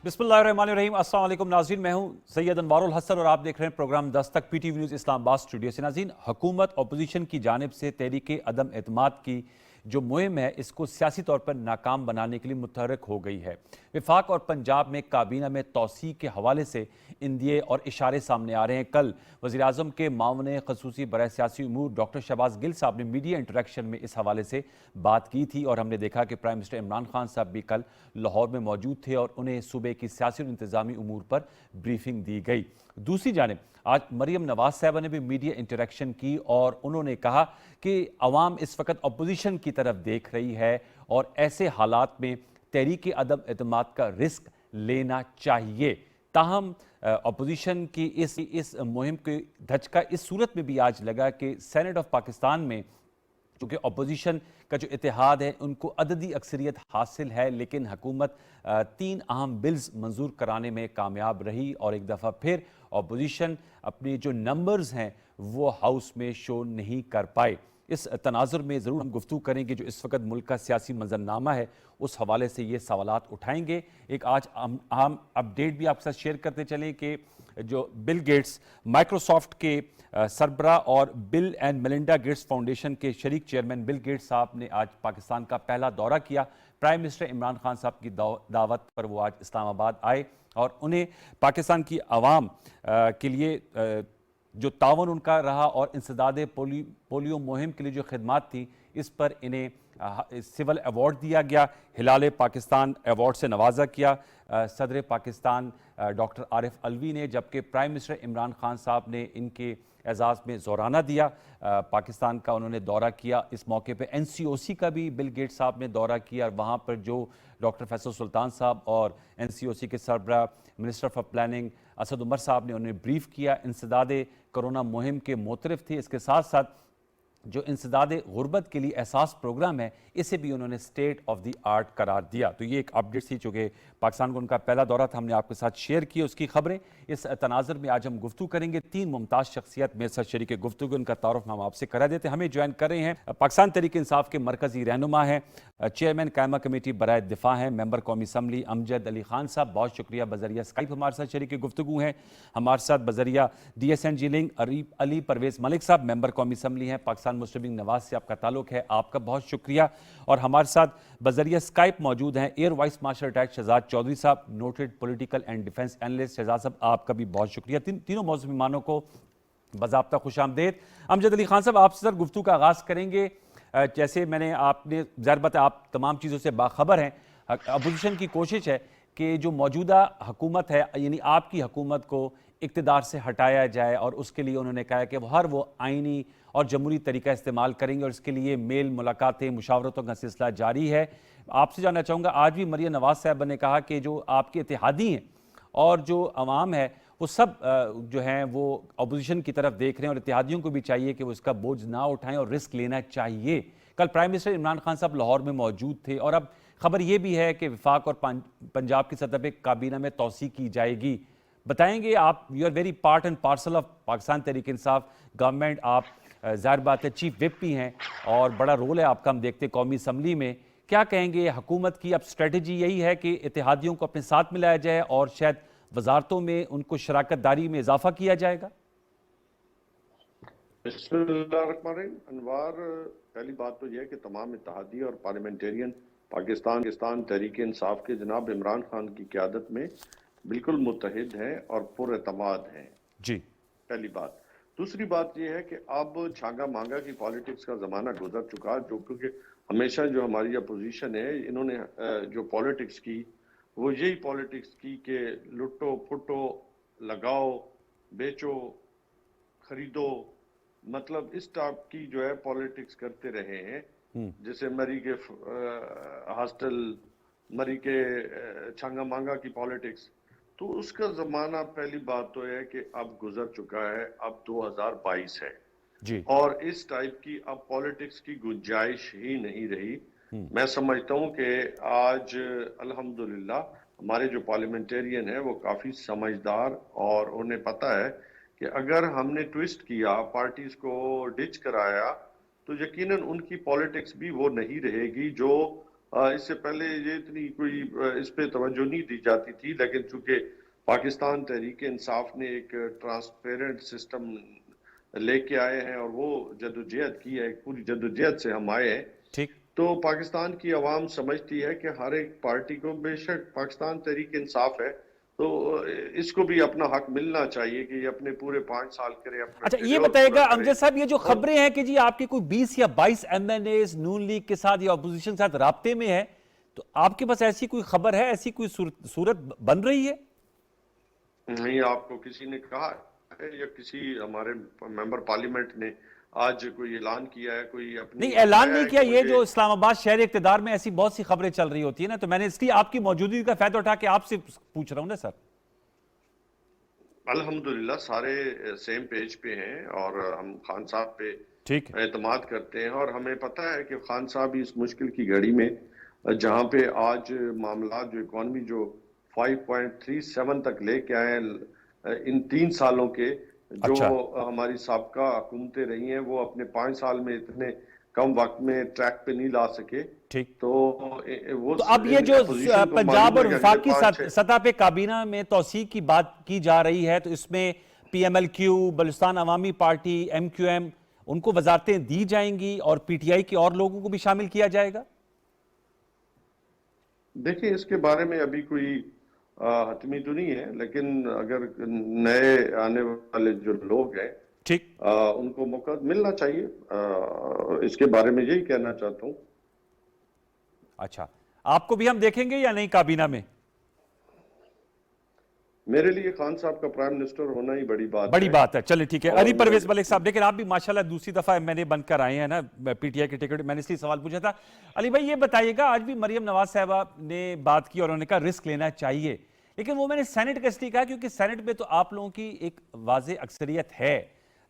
बिस्मिल्लाहिर्रहमानिर्रहीम। अस्सलाम वालेकुम नाज़रीन, मैं हूं सैयद अनवारुल हसन और आप देख रहे हैं programme Dastak PTV news Islamabad studio से। नाज़रीन, हुकूमत अपोजिशन की जानिब से तहरीक अदम एतमाद की जो मुहिम है इसको सियासी तौर पर नाकाम बनाने के लिए मुतहरक हो गई है। वफाक और पंजाब में काबीना में तोसी के हवाले से इंदिए और इशारे सामने आ रहे हैं। कल वज़ीर आज़म के मामले खसूसी बराए सियासी उमूर डॉक्टर शहबाज गिल साहब ने मीडिया इंटरेक्शन में इस हवाले से बात की थी और हमने देखा कि प्राइम मिनिस्टर इमरान खान साहब भी कल लाहौर में मौजूद थे और उन्हें सूबे की सियासी और इंतजामी उमूर पर ब्रीफिंग दी गई। दूसरी जानिब आज मरियम नवाज साहबा ने भी मीडिया इंटरेक्शन की और उन्होंने कहा कि अवाम इस वक्त अपोजिशन की तरफ देख रही है और ऐसे हालात में तहरीक अदम एतमाद का रिस्क लेना चाहिए। ताहम अपोजिशन की इस मुहिम के धचका इस सूरत में भी आज लगा कि सेनेट ऑफ पाकिस्तान में चूँकि अपोजिशन का जो इतिहाद है उनको अददी अक्सरियत हासिल है, लेकिन हुकूमत 3 अहम बिल्स मंजूर कराने में कामयाब रही और एक दफ़ा फिर अपोजिशन अपनी जो नंबर्स हैं वो हाउस में शो नहीं कर पाए। इस तनाजुर में ज़रूर हम गुफ्तगू करेंगे जो इस वक्त मुल्क का सियासी मंजरनामा है, उस हवाले से ये सवालात उठाएंगे। एक आज अहम अपडेट भी आपके साथ शेयर करते चलें कि जो बिल गेट्स माइक्रोसॉफ्ट के सरबरा और bill and Melinda Gates foundation के शरीक चेयरमैन बिल गेट्स साहब ने आज पाकिस्तान का पहला दौरा किया। प्राइम मिनिस्टर इमरान खान साहब की दावत पर वो आज इस्लामाबाद आए और उन्हें पाकिस्तान की आवाम के लिए जो तावन उनका रहा और इंसदाद पोलियो मुहिम के लिए जो खिदमात थी इस पर इन्हें सिविल अवार्ड दिया गया। हिलाल पाकिस्तान अवार्ड से नवाजा किया सदर पाकिस्तान डॉक्टर आरिफ अलवी ने, जबकि प्राइम मिनिस्टर इमरान खान साहब ने इनके एजाज़ में ज़ोराना दिया। पाकिस्तान का उन्होंने दौरा किया। इस मौके पे NCOC का भी बिल गेट्स साहब ने दौरा किया और वहाँ पर जो डॉक्टर फैसल सुल्तान साहब और NCOC के सरबरा minister for planning Asad Umar साहब ने उन्हें ब्रीफ किया। इंसदाद कोरोना मुहिम के मोतरफ थे। इसके साथ साथ जो इंसदाद गुर्बत के लिए एहसास प्रोग्राम है इसे भी उन्होंने स्टेट ऑफ द आर्ट करार दिया। तो ये एक अपडेट थी चूँकि पाकिस्तान को उनका पहला दौरा था, हमने आपके साथ शेयर की उसकी खबरें। इस तनाज़ुर में आज हम गुफ्तगू करेंगे। 3 मुमताज़ शख्सियत मेरे साथ शरीक गुफ्तगू, उनका तारुफ हम आपसे करा देते हैं। हमें ज्वाइन कर रहे हैं पाकिस्तान तहरीक इंसाफ के मरकजी रहनुमा हैं, चेयरमैन कायमा कमेटी बराए दिफा हैं, मेंबर कौमी असम्बली अमजद अली खान साहब, बहुत शुक्रिया। बजरिया स्काइप हमारे साथ शरीक गुफ्तगू हैं। हमारे साथ बजरिया DSNG लिंक अली परवेज़ मलिक साहब, मेंबर कौमी असम्बली हैं, पाकिस्तान मुस्लिम लीग नवाज से आपका ताल्लुक है, आपका बहुत शुक्रिया। और हमारे साथ बजरिया स्काइप मौजूद हैं air vice marshal retired Shahzad Chaudhary साहब, noted political and defence analyst. Shahzad साहब आपका भी बहुत शुक्रिया। तीनों मौजूद मेहमानों को बाज़ाब्ता खुशामदेद। अमजद अली खान साहब आपसे सर गुफ्तगू का आगाज़ करेंगे। जैसे मैंने आपने ज़ाहिर बात है आप तमाम चीज़ों से बाखबर हैं। अपोजिशन की कोशिश है कि जो मौजूदा हुकूमत है यानी आपकी हुकूमत को इक़्तिदार से हटाया जाए और उसके लिए उन्होंने कहा कि वो आइनी और जमहूरी तरीका इस्तेमाल करेंगे और इसके लिए मेल मुलाकातें मुशावरतों का सिलसिला जारी है। आपसे जानना चाहूँगा, आज भी मरियम नवाज साहब ने कहा कि जो आपके इत्तेहादी हैं और जो अवाम है वो सब जो हैं वो अपोजिशन की तरफ देख रहे हैं और इत्तेहादियों को भी चाहिए कि वो इसका बोझ ना उठाएं और रिस्क लेना चाहिए। कल प्राइम मिनिस्टर इमरान खान साहब लाहौर में मौजूद थे और अब खबर ये भी है कि वफाक और पंजाब की सतह पर काबीना में तोसी की जाएगी। बताएंगे आप, you are very part and parcel of Pakistan Tehreek Insaf government, आप ज़ाहिर बात है चीफ विप भी हैं और बड़ा रोल है आपका हम देखते कौमी असम्बली में। क्या कहेंगे, हुकूमत की अब स्ट्रेटजी यही है कि इत्तेहादियों को अपने साथ मिलाया जाए और शायद वजारतों में उनको शराकत दारी में इजाफा किया जाएगा? अनवार, पहली बात तो यह है कि तमाम इत्तेहादी और पार्लियामेंटेरियन पाकिस्तान तहरीक इंसाफ के जनाब इमरान खान की क़यादत में बिल्कुल मुत्तहिद हैं और पुरएतमाद हैं जी। पहली बात। दूसरी बात यह है कि अब छांगा मांगा की पॉलिटिक्स का ज़माना गुजर चुका, जो क्योंकि हमेशा जो हमारी अपोजिशन है इन्होंने जो पॉलिटिक्स की वो यही पॉलिटिक्स की कि लुटो फुटो, लगाओ, बेचो, खरीदो, मतलब इस टाइप की जो है पॉलिटिक्स करते रहे हैं। जैसे मरी के हॉस्टल, मरी के छांगा मांगा की पॉलिटिक्स, तो उसका जमाना पहली बात तो है कि अब गुजर चुका है। अब 2022 है जी। और इस टाइप की अब पॉलिटिक्स की गुंजाइश ही नहीं रही। मैं समझता हूं कि आज अल्हम्दुलिल्लाह हमारे जो पार्लियामेंटेरियन है वो काफी समझदार और उन्हें पता है कि अगर हमने ट्विस्ट किया, पार्टीज को डिच कराया, तो यकीनन उनकी पॉलिटिक्स भी वो नहीं रहेगी जो इससे पहले ये इतनी कोई इस पे तवज्जो नहीं दी जाती थी, लेकिन चूंकि पाकिस्तान तहरीक इंसाफ ने एक ट्रांसपेरेंट सिस्टम लेके आए हैं और वो जद्दोजहद की है, एक पूरी जद्दोजहद से हम आए हैं, ठीक। तो पाकिस्तान की आवाम समझती है कि हर एक पार्टी को, बेशक पाकिस्तान तहरीक इंसाफ है, तो इसको भी अपना हक मिलना चाहिए कि ये अपने पूरे 5 साल करे, अपना अच्छा, ये टेन्योर बताइएगा पूरा करे। अमजद साहब, ये जो खबरें हैं कि जी आपके कोई 20 या 22 एमएनएस नून लीग के साथ या अपोजिशन के साथ राब्ते में है, तो आपके पास ऐसी कोई खबर है, ऐसी कोई सूरत बन रही है? नहीं, आपको किसी ने कहा है या किसी हमारे मेंबर पार्लियामेंट ने आज कोई ऐलान किया है, कोई अपनी नहीं, ऐलान नहीं किया। ये मुझे जो इस्लामाबाद शहर इक़्तिदार में ऐसी बहुत सी खबरें चल रही होती है ना, तो मैंने इसलिए आपकी मौजूदगी का फायदा उठा के आपसे पूछ रहा हूं ना सर। अल्हम्दुलिल्लाह सारे सेम पेज पे हैं और हम खान साहब पे ठीक। एतमाद करते हैं, और हमें पता है कि खान साहब इस मुश्किल की घड़ी में, जहां पे आज मामला जो इकॉनमी जो 5.37 तक लेके आए हैं इन 3 सालों के, जो अच्छा। हमारी साबका हुकूमतें रही हैं वो अपने 5 साल में इतने कम वक्त में ट्रैक पे नहीं ला सके। ठीक। तो वो तो अब ये जो अपोजिशन को पंजाब मालूम और है कि वफाकी अगले 5-6 सतह पे काबीना में तौसीक की बात की जा रही है, तो इसमें पीएमएलक्यू, बलूचिस्तान अवामी पार्टी, एमक्यूएम, उनको वजारतें दी जाएंगी और पीटीआई के और लोगों को भी शामिल किया जाएगा? देखिए, इसके बारे में अभी कोई हतमी तो नहीं है, लेकिन अगर नए आने वाले जो लोग हैं ठीक। उनको मौका मिलना चाहिए, इसके बारे में यही कहना चाहता हूँ। अच्छा, आपको भी हम देखेंगे या नहीं काबीना में? मेरे लिए खान साहब का प्राइम मिनिस्टर होना ही बड़ी बात है। चलिए ठीक है। और अली परवेज मलिक साहब, लेकिन आप भी माशाल्लाह दूसरी दफा एमएनए बनकर आए हैं ना पीटीआई के टिकट, मैंने इसलिए सवाल पूछा था। अली भाई, ये बताइएगा, आज भी मरियम नवाज साहबा ने बात की और उन्होंने कहा रिस्क लेना चाहिए, लेकिन वो मैंने सेनेट का इसलिए कहा क्योंकि सेनेट में तो आप लोगों की एक वाज़े अक्सरियत है,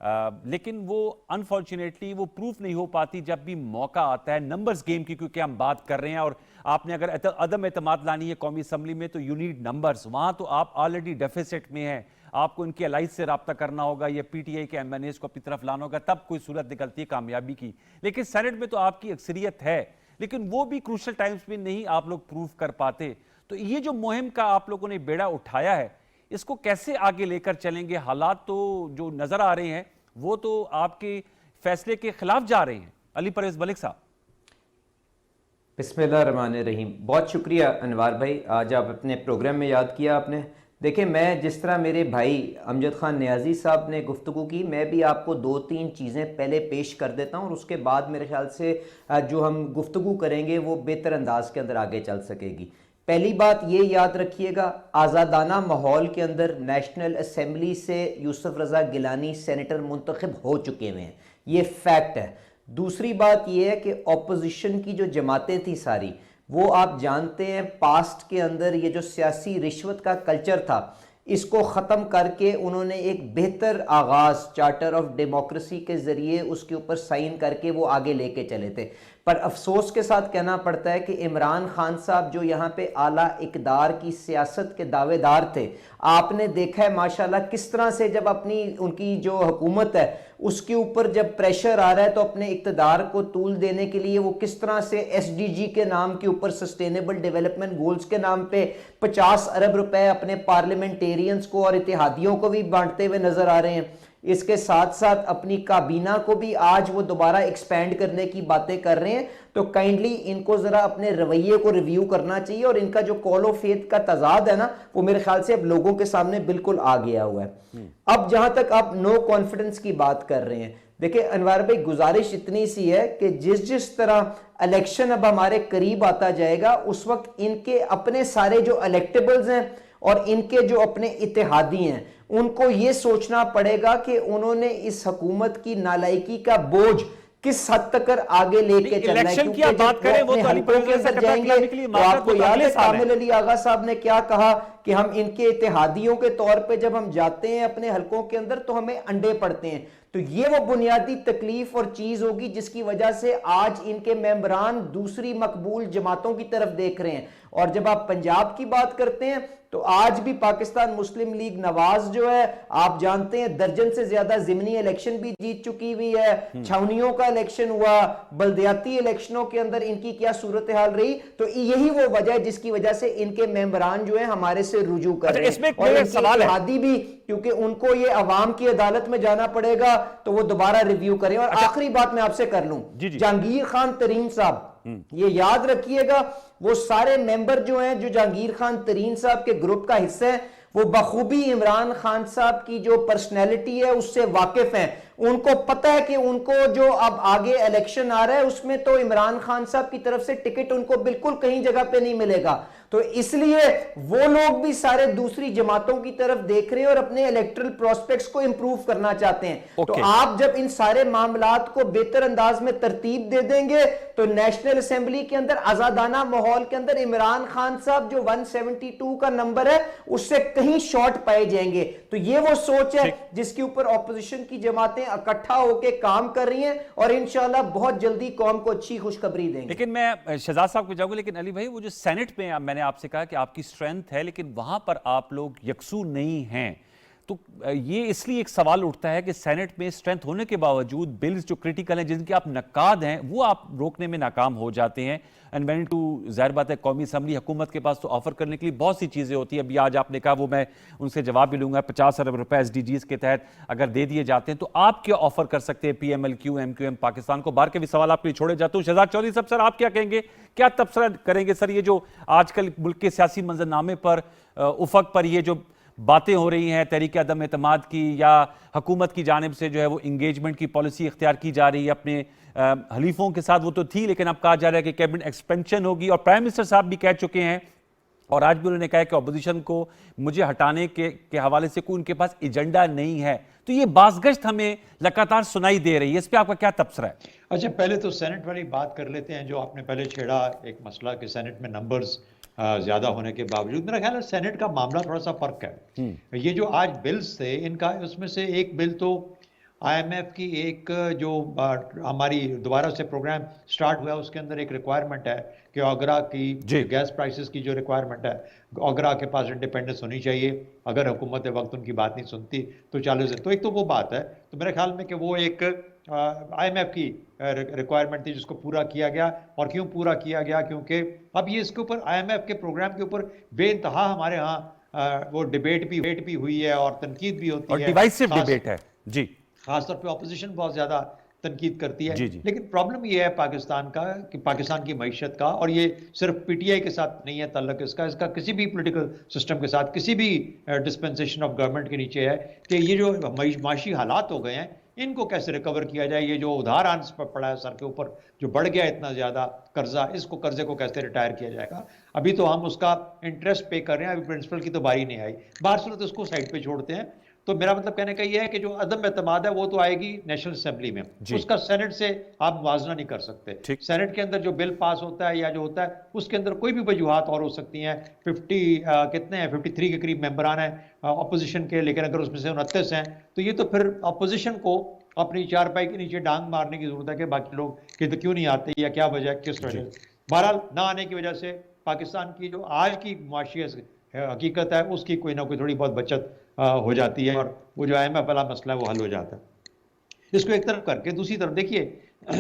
लेकिन वो अनफॉर्चुनेटली वो प्रूफ नहीं हो पाती जब भी मौका आता है नंबर्स गेम की, क्योंकि हम बात कर रहे हैं और आपने अगर अदम एतमाद लानी है कौमी असम्बली में तो यू नीड नंबर्स। वहां तो आप ऑलरेडी डेफिसिट में हैं, आपको इनके अलाइज से रब्ता करना होगा या पीटीआई के एमएनएस को अपनी तरफ लाना होगा, तब कोई सूरत निकलती है कामयाबी की। लेकिन सेनेट में तो आपकी अक्सरियत है, लेकिन वो भी क्रूशल टाइम्स में नहीं आप लोग प्रूफ कर पाते। तो ये जो मुहिम का आप लोगों ने बेड़ा उठाया है, इसको कैसे आगे लेकर चलेंगे? हालात तो जो नजर आ रहे हैं वो तो आपके फैसले के खिलाफ जा रहे हैं। अली परवेज मलिक साहब। बिस्मिल्लाहिर्रहमानिर्रहीम। बहुत शुक्रिया अनवार भाई, आज आप अपने प्रोग्राम में याद किया आपने। देखिए, मैं जिस तरह मेरे भाई अमजद खान नियाजी साहब ने गुफ्तगू की, मैं भी आपको 2-3 चीज़ें पहले पेश कर देता हूँ और उसके बाद मेरे ख्याल से जो हम गुफ्तगू करेंगे वो बेहतर अंदाज के अंदर आगे चल सकेगी। पहली बात ये याद रखिएगा, आज़ादाना माहौल के अंदर नेशनल असम्बली से यूसुफ रज़ा गिलानी सेनेटर मुंतखब हो चुके हैं, ये फैक्ट है। दूसरी बात ये है कि ऑपोजिशन की जो जमातें थी सारी, वो आप जानते हैं पास्ट के अंदर ये जो सियासी रिश्वत का कल्चर था, इसको ख़त्म करके उन्होंने एक बेहतर आगाज़ चार्टर ऑफ डेमोक्रेसी के ज़रिए उसके ऊपर साइन करके वो आगे लेके चले थे। पर अफसोस के साथ कहना पड़ता है कि इमरान खान साहब जो यहाँ पे आला इक़्तिदार की सियासत के दावेदार थे, आपने देखा है माशाल्लाह किस तरह से जब अपनी उनकी जो हुकूमत है उसके ऊपर जब प्रेशर आ रहा है तो अपने इक़्तिदार को तूल देने के लिए वो किस तरह से एसडीजी के नाम के ऊपर, सस्टेनेबल डेवलपमेंट गोल्स के नाम पे 50 अरब रुपए अपने पार्लियामेंटेरियंस को और इत्तेहादियों को भी बांटते हुए नजर आ रहे हैं। इसके साथ साथ अपनी काबीना को भी आज वो दोबारा एक्सपेंड करने की बातें कर रहे हैं। तो काइंडली इनको जरा अपने रवैये को रिव्यू करना चाहिए और इनका जो कॉल ऑफ फेथ का तजाद है ना, वो मेरे ख्याल से अब लोगों के सामने बिल्कुल आ गया हुआ है। अब जहां तक आप नो कॉन्फिडेंस की बात कर रहे हैं, देखिए अनवार भाई, गुजारिश इतनी सी है कि जिस तरह इलेक्शन अब हमारे करीब आता जाएगा, उस वक्त इनके अपने सारे जो इलेक्टेबल्स हैं और इनके जो अपने इत्तेहादी हैं, उनको ये सोचना पड़ेगा कि उन्होंने इस हुकूमत की नालायकी का बोझ किस हद तक आगे लेके चलना है। इलेक्शन की आप बात करें, वो तो अली परवेज जाएंगे तो आपको याद है कामिल अली आगा साहब ने क्या कहा कि हम इनके इत्तेहादियों के तौर पे जब हम जाते हैं अपने हलकों के अंदर तो हमें अंडे पड़ते हैं। तो ये वो बुनियादी तकलीफ और चीज होगी जिसकी वजह से आज इनके मेंबरान दूसरी मकबूल जमातों की तरफ देख रहे हैं। और जब आप पंजाब की बात करते हैं तो आज भी पाकिस्तान मुस्लिम लीग नवाज जो है, आप जानते हैं दर्जन से ज्यादा जिमनी इलेक्शन भी जीत चुकी हुई है, छावनियों का इलेक्शन हुआ, बल्दियाती इलेक्शनों के अंदर इनकी क्या सूरत हाल रही। तो यही वो वजह है जिसकी वजह से इनके मेंबरान जो है हमारे से रुजू कर रहे हैं। इसमें और एक सवाल है इत्तेहादी भी, क्योंकि उनको ये अवाम की अदालत में जाना पड़ेगा तो वो दोबारा रिव्यू करें। और आखिरी बात मैं आपसे कर लूं, जहांगीर खान तरीन साहब, ये याद रखिएगा, वो सारे मेंबर जो हैं जो जहांगीर खान तरीन साहब के ग्रुप का हिस्सा है, वो बखूबी इमरान खान साहब की जो पर्सनैलिटी है उससे वाकिफ हैं। उनको पता है कि उनको जो अब आगे इलेक्शन आ रहा है उसमें तो इमरान खान साहब की तरफ से टिकट उनको बिल्कुल कहीं जगह पे नहीं मिलेगा। तो इसलिए वो लोग भी सारे दूसरी जमातों की तरफ देख रहे हैं और अपने इलेक्टरल प्रोस्पेक्ट्स को इंप्रूव करना चाहते हैं। तो आप जब इन सारे मामलात को बेहतर अंदाज में तरतीब दे देंगे तो नेशनल असेंबली के अंदर आजादाना माहौल के अंदर इमरान खान साहब जो 172 का नंबर है उससे कहीं शॉर्ट पाए जाएंगे। तो ये वो सोच है जिसके ऊपर ऑपोजिशन की जमातें इकट्ठा होकर काम कर रही हैं और इंशाल्लाह बहुत जल्दी कौम को अच्छी खुशखबरी देंगे। लेकिन मैं शहजाद साहब को जाऊंगा, लेकिन अली भाई वो जो सेनेट में मैंने आपसे कहा कि आपकी स्ट्रेंथ है लेकिन वहां पर आप लोग यकसू नहीं हैं, तो ये इसलिए एक सवाल उठता है कि सेनेट में स्ट्रेंथ होने के बावजूद बिल्स जो क्रिटिकल हैं जिनके आप नक्काद हैं वो आप रोकने में नाकाम हो जाते हैं। एंड वेन टू जाहिर बात है कौमी असम्बली हुकूमत के पास तो ऑफर करने के लिए बहुत सी चीज़ें होती हैं। अभी आज आपने कहा, वो मैं उनसे जवाब भी लूंगा, 50 अरब रुपए SDGs के तहत अगर दे दिए जाते हैं तो आप क्या ऑफर कर सकते हैं PMLQ MQM पाकिस्तान को? बाहर के भी सवाल आपके लिए छोड़े जाते हूँ। शहजाद चौधरी साहब, सर आप क्या कहेंगे, क्या तबसरा करेंगे सर ये जो आजकल मुल्क के सियासी मंजरनामे पर उफक पर ये जो बातें हो रही हैं तहरीक अदम एतमाद की या हुकूमत की जानिब से जो है वो इंगेजमेंट की पॉलिसी इख्तियार की जा रही है अपने हलीफों के साथ, वो तो थी लेकिन अब कहा जा रहा है कि कैबिनेट एक्सपेंशन होगी और प्राइम मिनिस्टर साहब भी कह चुके हैं और आज भी उन्होंने कहा है कि अपोजिशन को मुझे हटाने के हवाले से कोई उनके पास एजेंडा नहीं है। तो ये बाज़गश्त हमें लगातार सुनाई दे रही है, इस पर आपका क्या तबसरा है? अच्छा, पहले तो सेनेट वाली बात कर लेते हैं जो आपने पहले छेड़ा, एक मसला कि सेनेट में नंबर्स ज्यादा होने के बावजूद। मेरा ख्याल है सेनेट का मामला थोड़ा सा फर्क है। ये जो आज बिल्स थे इनका, उसमें से एक बिल तो IMF की एक जो हमारी दोबारा से प्रोग्राम स्टार्ट हुआ उसके अंदर एक रिक्वायरमेंट है कि आगरा की गैस प्राइसेस की जो रिक्वायरमेंट है, आगरा के पास इंडिपेंडेंस होनी चाहिए, अगर हुकूमत वक्त उनकी बात नहीं सुनती तो 40 दिन। तो एक तो वो बात है, तो मेरे ख्याल में कि वो एक IMF की रिक्वायरमेंट थी जिसको पूरा किया गया। और क्यों पूरा किया गया? क्योंकि अब ये इसके ऊपर IMF के प्रोग्राम के ऊपर बेइंतहा हमारे यहाँ वो डिबेट भी हुई है और तनकीद भी होती है, डिवाइसिव डिबेट है जी, खासतौर पे ऑपोजिशन बहुत ज्यादा तनकीद करती है। जी। लेकिन प्रॉब्लम ये है पाकिस्तान का कि पाकिस्तान की मईशत का, और ये सिर्फ PTI के साथ नहीं है ताल्लुक इसका किसी भी पॉलिटिकल सिस्टम के साथ, किसी भी डिस्पेंसेशन ऑफ गवर्नमेंट के नीचे है कि ये जो माशी हालात हो गए हैं इनको कैसे रिकवर किया जाए। ये जो उधार आंस पर पड़ा है सर के ऊपर, जो बढ़ गया इतना ज्यादा कर्जा, इसको कर्जे को कैसे रिटायर किया जाएगा। अभी तो हम उसका इंटरेस्ट पे कर रहे हैं, अभी प्रिंसिपल की तो बारी नहीं आई। बाहर सूरत उसको साइड पे छोड़ते हैं। तो मेरा मतलब कहने का यह है कि जो अदम एतमाद है वो तो आएगी नेशनल असेंबली में, उसका सेनेट से आप मुवाजना नहीं कर सकते। सेनेट के अंदर जो बिल पास होता है या जो होता है उसके अंदर कोई भी वजूहात और हो सकती हैं। 53 के करीब मेंबरान हैं अपोजिशन के, लेकिन अगर उसमें से 29 हैं तो ये तो फिर अपोजिशन को अपनी चारपाई के नीचे डांग मारने की जरूरत है कि बाकी लोग कि तो क्यों नहीं आते या क्या वजह, किस वजह। बहरहाल ना आने की वजह से पाकिस्तान की जो आज की मुआशी हकीकत है उसकी कोई ना कोई थोड़ी बहुत बचत हो जाती है और वो जो IMF वाला मसला है वो हल हो जाता है। इसको एक तरफ करके दूसरी तरफ देखिए,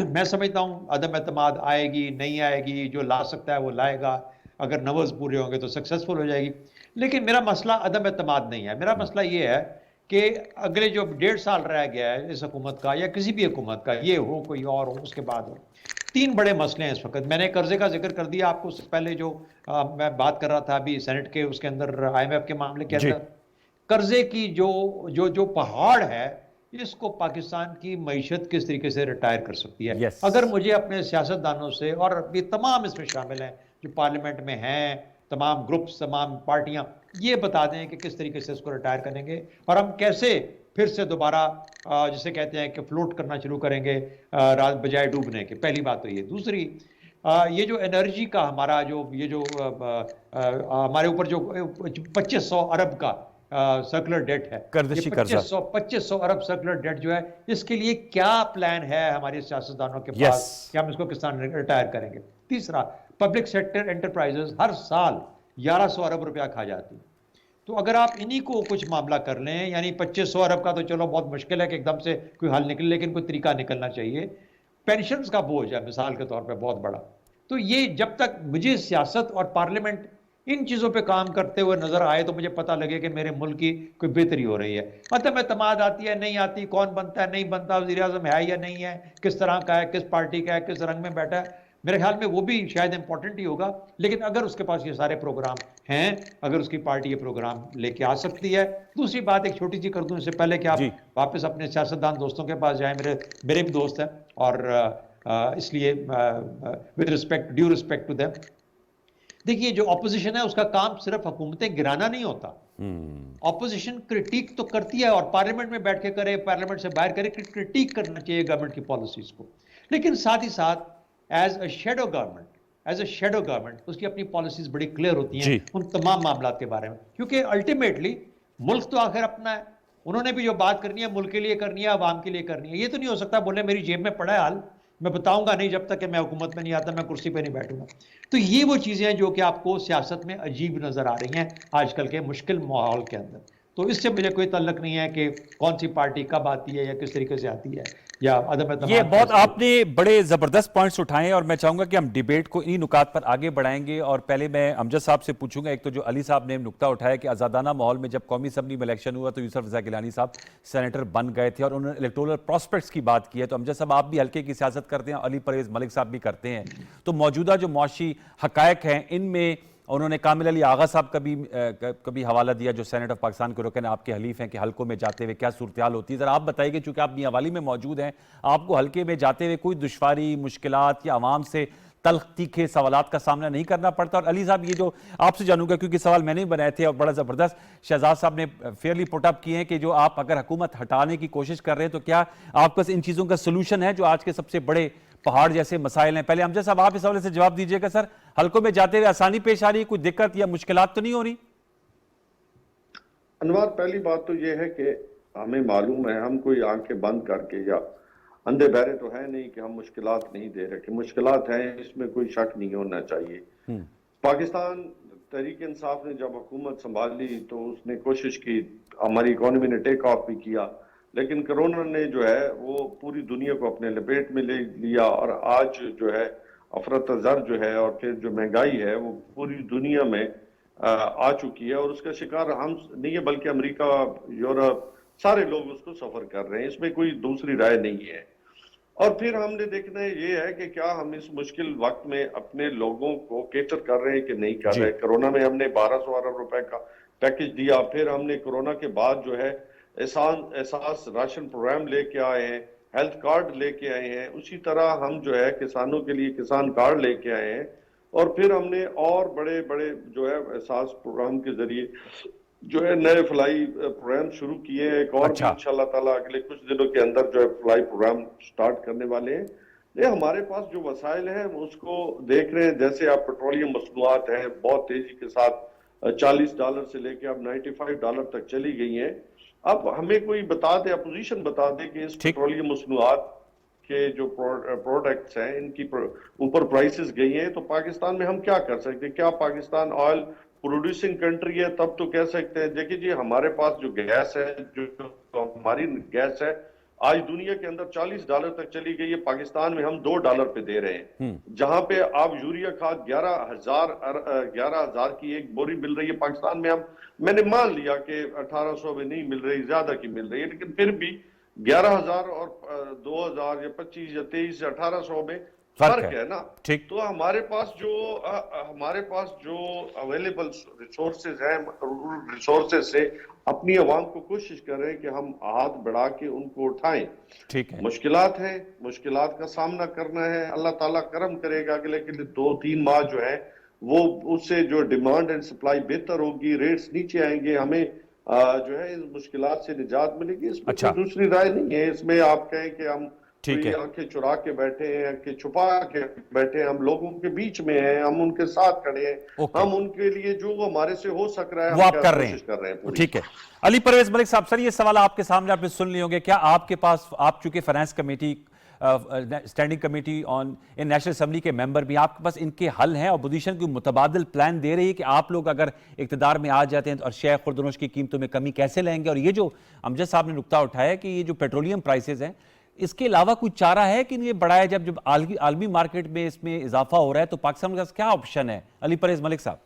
मैं समझता हूँ अदम एतमाद आएगी नहीं आएगी, जो ला सकता है वो लाएगा, अगर नंबर्स पूरे होंगे तो सक्सेसफुल हो जाएगी। लेकिन मेरा मसला अदम एतमाद नहीं है, मेरा मसला ये है कि अगले जो 1.5 साल रह गया है इस हुकूमत का या किसी भी हुकूमत का, ये हो कोई और हो उसके बाद हो, 3 बड़े मसले हैं इस वक्त। मैंने कर्जे का जिक्र कर दिया आपको, उससे पहले जो मैं बात कर रहा था अभी सेनेट के उसके अंदर IMF के मामले के अंदर कर्जे की जो पहाड़ है, इसको पाकिस्तान की मईशत किस तरीके से रिटायर कर सकती है। अगर मुझे अपने सियासतदानों से, और ये तमाम इसमें शामिल हैं जो पार्लियामेंट में हैं, तमाम ग्रुप्स, तमाम पार्टियां, ये बता दें कि किस तरीके से इसको रिटायर करेंगे और हम कैसे फिर से दोबारा जिसे कहते हैं कि फ्लोट करना शुरू करेंगे बजाय डूबने के। पहली बात तो ये। दूसरी, ये जो एनर्जी का हमारा जो ये जो हमारे ऊपर जो 2500 अरब का सर्कुलर डेट है, ये कर्ज़शी कर्जा। 2500 अरब सर्कुलर डेट जो है, इसके लिए क्या प्लान है हमारे सियासतदानों के यस। पास कि हम इसको किस तरह रिटायर करेंगे। तीसरा, पब्लिक सेक्टर एंटरप्राइजेस हर साल 1100 अरब रुपया खा जाती है। तो अगर आप इन्हीं को कुछ मामला कर लें, यानी 2500 अरब का तो चलो बहुत मुश्किल है कि एकदम से कोई हल निकले, लेकिन कोई तरीका निकलना चाहिए। पेंशन्स का बोझ है मिसाल के तौर पे बहुत बड़ा। तो ये जब तक मुझे सियासत और पार्लियामेंट इन चीज़ों पे काम करते हुए नजर आए तो मुझे पता लगे कि मेरे मुल्क की कोई बेहतरी हो रही है। मतलब एतमाद आती है नहीं आती, कौन बनता है नहीं बनता, वज़ीर आज़म है या नहीं है, किस तरह का है, किस पार्टी का है, किस रंग में बैठा है, मेरे ख्याल में वो भी शायद इंपॉर्टेंट ही होगा। लेकिन अगर उसके पास ये सारे प्रोग्राम हैं, अगर उसकी पार्टी ये प्रोग्राम लेके आ सकती है। दूसरी बात एक छोटी सी कर दूं इससे पहले कि आप जी। वापस अपने सियासतदान दोस्तों के पास जाएं, मेरे भी दोस्त हैं और इसलिए with respect, due respect to them, देखिए जो ऑपोजिशन है उसका काम सिर्फ हुकूमतें गिराना नहीं होता। ऑपोजिशन क्रिटिक तो करती है और पार्लियामेंट में बैठ के करे, पार्लियामेंट से बाहर करे, क्रिटिक करना चाहिए गवर्नमेंट की पॉलिसीज को। लेकिन साथ ही साथ एज अ शेडो गवर्नमेंट उसकी अपनी पॉलिसीज बड़ी क्लियर होती हैं उन तमाम मामलों के बारे में, क्योंकि अल्टीमेटली मुल्क तो आखिर अपना है। उन्होंने भी जो बात करनी है मुल्क के लिए करनी है, आवाम के लिए करनी है। ये तो नहीं हो सकता बोले मेरी जेब में पड़ा है हाल, मैं बताऊंगा नहीं जब तक कि मैं हुकूमत में नहीं आता, मैं कुर्सी पे नहीं बैठूंगा। तो ये वो चीजें हैं जो कि आपको सियासत में अजीब नजर आ रही हैं आजकल के मुश्किल माहौल के अंदर। तो इससे मुझे कोई तल्लक नहीं है कि कौन सी पार्टी कब आती है या किस तरीके से आती है या अदम एतमाद ये बहुत कैसे। आपने बड़े ज़बरदस्त पॉइंट्स उठाए और मैं चाहूंगा कि हम डिबेट को इन्हीं नुकात पर आगे बढ़ाएंगे। और पहले मैं अमजद साहब से पूछूंगा, एक तो जो अली साहब ने नुकता उठाया कि आज़ादाना माहौल में जब कौमी असम्बली में इलेक्शन हुआ तो यूसुफ रज़ा गिलानी साहब सेनेटर बन गए थे और उन्होंने इलेक्टोरल प्रॉस्पेक्ट्स की बात की है। तो अमजद साहब आप भी हल्के की सियासत करते हैं, अली परवेज़ मलिक साहब भी करते हैं, तो मौजूदा जो मुआशी हक़ायक़ हैं इनमें उन्होंने कामिल अली आगा साहब कभी हवाला दिया जो सेनेट ऑफ पाकिस्तान के रुकन आपके हलीफ हैं कि हल्कों में जाते हुए क्या सूरत हाल होती है। ज़रा आप बताइए, चूंकि आप मियां वाली में मौजूद हैं, आपको हल्के में जाते हुए कोई दुश्वारी, मुश्किलात या आवाम से तल्ख तीखे सवालात का सामना नहीं करना पड़ता? और अली साहब ये जो आपसे जानूंगा, क्योंकि सवाल मैंने भी बनाए थे और बड़ा ज़बरदस्त शहजाद साहब ने फेयरली पुटअप किए हैं कि जो आप अगर हुकूमत हटाने की कोशिश कर रहे हैं तो क्या आपके पास इन चीज़ों का सोल्यूशन है जो आज के सबसे बड़े पहाड़ जैसे मसाइल हैं? पहले अमजद साहब आप इस हवाले से जवाब दीजिएगा। सर, हल्कों में जाते हुए आसानी पेश आ रही है, कोई दिक्कत या मुश्किलात तो नहीं हो रही? अनवार, पहली बात तो यह है कि हमें मालूम है, हम कोई आंखें बंद करके या अंधे बहरे तो है नहीं कि हम मुश्किलात नहीं दे रहे, कि मुश्किलात हैं, इसमें कोई शक नहीं होना चाहिए। पाकिस्तान तहरीक इंसाफ ने जब हुकूमत संभाली तो उसने कोशिश की, हमारी इकॉनमी ने टेक ऑफ भी किया, लेकिन कोरोना ने जो है वो पूरी दुनिया को अपने लपेट में ले लिया और आज जो है अफरा-तज़र जो है और फिर जो महंगाई है वो पूरी दुनिया में आ चुकी है और उसका शिकार हम नहीं है बल्कि अमेरिका, यूरोप, सारे लोग उसको सफर कर रहे हैं, इसमें कोई दूसरी राय नहीं है। और फिर हमने देखना ये है कि क्या हम इस मुश्किल वक्त में अपने लोगों को केटर कर रहे हैं कि नहीं कर रहे। कोरोना में हमने 1200 अरब रुपए का पैकेज दिया, फिर हमने कोरोना के बाद जो है एहसास राशन प्रोग्राम लेके आए हैं, हेल्थ कार्ड लेके आए हैं, उसी तरह हम जो है किसानों के लिए किसान कार्ड लेके आए हैं और फिर हमने और बड़े बड़े जो है एहसास प्रोग्राम के जरिए जो है नए फ्लाई प्रोग्राम शुरू किए हैं। एक और भी इंशाल्लाह ताला अगले कुछ दिनों के अंदर जो है फ्लाई प्रोग्राम स्टार्ट करने वाले हैं। ये हमारे पास जो वसाइल हैं उसको देख रहे हैं, जैसे आप पेट्रोलियम मसनूआत हैं बहुत तेजी के साथ $40 से लेके अब $95 तक चली गई हैं। अब हमें कोई बता दे, अपोजिशन बता दे कि इस पेट्रोलियम मसनूआत के जो प्रोडक्ट्स हैं इनकी ऊपर प्राइसेस गई हैं तो पाकिस्तान में हम क्या कर सकते हैं? क्या पाकिस्तान ऑयल प्रोड्यूसिंग कंट्री है तब तो कह सकते हैं। देखिए जी, हमारे पास जो गैस है, जो हमारी गैस है आज दुनिया के अंदर $40 तक चली गई है, पाकिस्तान में हम $2 पे दे रहे हैं। जहां पे आप यूरिया खाद 11,000 की एक बोरी मिल रही है, पाकिस्तान में हम मैंने मान लिया कि 1800 में नहीं मिल रही, ज्यादा की मिल रही है, लेकिन फिर भी 11,000 और 2,000 या 25 या 23 या 1800 में फर्क है ना। ठीक, तो हमारे पास जो अवेलेबल रिसोर्सेज हैं, रिसोर्सेज से अपनी आवाम को कोशिश कर रहे हैं कि हम हाथ बढ़ा के उनको उठाएं। ठीक है, मुश्किलात हैं, मुश्किलात का सामना करना है, अल्लाह ताला करम करेगा अगले 2-3 माह जो है वो उससे जो डिमांड एंड सप्लाई बेहतर होगी, रेट्स नीचे आएंगे, हमें जो है इस मुश्किलात से निजात मिलेगी। इसमें दूसरी राय नहीं है। इसमें आप कहें कि हम ठीक कोई है। आंखें चुरा के बैठे हैं, आंखें छुपा के बैठे हैं, हम लोगों के बीच में हैं, हम उनके साथ खड़े हैं, ओके। हम उनके लिए जो हमारे से हो सक रहा है वो हम आप कर रहे कोशिश कर रहे हैं हैं। पूरी। ठीक है। अली परवेज मलिक साहब, सर ये सवाल आपके सामने आपने सुन लिए होंगे, क्या आपके पास, आप चूंकि finance committee, standing committee on in national assembly के मेंबर भी, आपके पास इनके हल हैं? अपोजिशन को मुतबादिल प्लान दे रही है कि आप लोग अगर इक्तदार में आ जाते हैं और शेयर खुर्दनोश की कीमतों में कमी कैसे लाएंगे? और ये जो अमजद साहब ने नुक्ता उठाया कि ये जो पेट्रोलियम प्राइसेस हैं, इसके अलावा कोई चारा है कि ये बढ़ाया? जब आलमी मार्केट में इसमें इजाफा हो रहा है तो पाकिस्तान के पास क्या ऑप्शन है? अली परवेज मलिक साहब।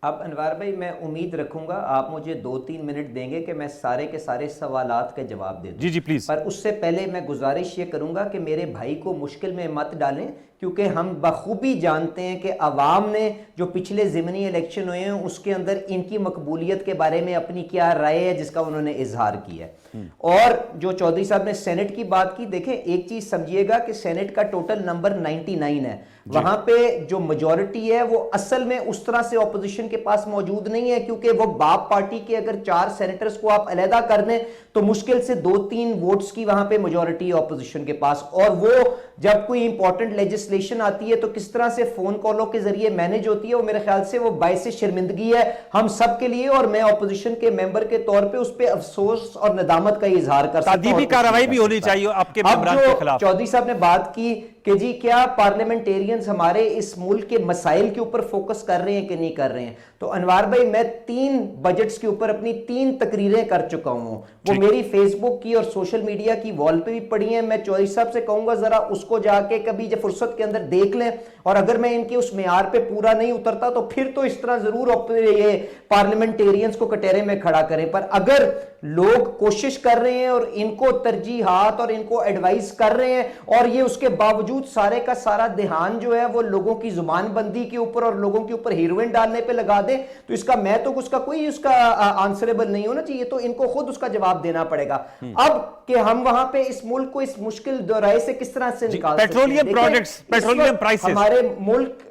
अब अनवार भाई, मैं उम्मीद रखूंगा आप मुझे 2-3 मिनट देंगे कि मैं सारे के सारे सवालात के जवाब दे दूं। जी जी प्लीज। पर उससे पहले मैं गुजारिश ये करूंगा कि मेरे भाई को मुश्किल में मत डालें, क्योंकि हम बखूबी जानते हैं कि अवाम ने जो पिछले ज़िमनी इलेक्शन हुए हैं उसके अंदर इनकी मकबूलियत के बारे में अपनी क्या राय है जिसका उन्होंने इजहार किया है। और जो चौधरी साहब ने सेनेट की बात की, देखें एक चीज समझिएगा कि सेनेट का टोटल नंबर 99 है। वहां पे जो मेजॉरिटी है वो असल में उस तरह से ऑपोजिशन के पास मौजूद नहीं है, क्योंकि वो बाप पार्टी के अगर 4 सेनेटर्स को आप अलहदा कर दें तो मुश्किल से 2-3 वोट्स की वहां पे मेजॉरिटी है ऑपोजिशन के पास। और वो जब कोई इंपॉर्टेंट लेजिस्लेशन आती है तो किस तरह से फोन कॉलों के जरिए मैनेज होती है, वो मेरे ख्याल से वो बायसे शर्मिंदगी है हम सब के लिए। और मैं ऑपोजिशन के मेंबर के तौर पे उस पर अफसोस और नदामत का इजहार कर सकता हूं। तादीबी कार्रवाई भी होनी चाहिए आपके मेंबरान के खिलाफ। चौधरी साहब ने बात की कि जी क्या पार्लियामेंटेरियंस हमारे इस मुल्क के मसाइल के ऊपर फोकस कर रहे हैं कि नहीं कर रहे हैं, तो अनवार भाई मैं 3 बजट्स के ऊपर अपनी 3 तकरीरें कर चुका हूं। वो मेरी फेसबुक की और सोशल मीडिया की वॉल पे भी पड़ी हैं। मैं चौधरी साहब से कहूंगा जरा उसको जाके कभी जब फुर्सत के अंदर देख लें, और अगर मैं इनके उस मेयार पे पूरा नहीं उतरता तो फिर तो इस तरह जरूर ये पार्लियामेंटेरियंस को कटहरे में खड़ा करें। पर अगर लोग कोशिश कर रहे हैं और इनको तरजीहात और इनको एडवाइस कर रहे हैं और ये उसके बावजूद सारे का सारा ध्यान जो है वो लोगों की जुबान बंदी के ऊपर और लोगों के ऊपर हीरोइन डालने पे लगा दे, तो इसका मैं तो उसका कोई उसका आंसरेबल नहीं होना चाहिए, तो इनको खुद उसका जवाब देना पड़ेगा। अब कि हम वहां पे इस मुल्क को इस मुश्किल दौराहे से किस तरह से निकाल सकते हैं। पेट्रोलियम प्रोडक्ट्स, पेट्रोलियम प्राइसेस, हमारे मुल्क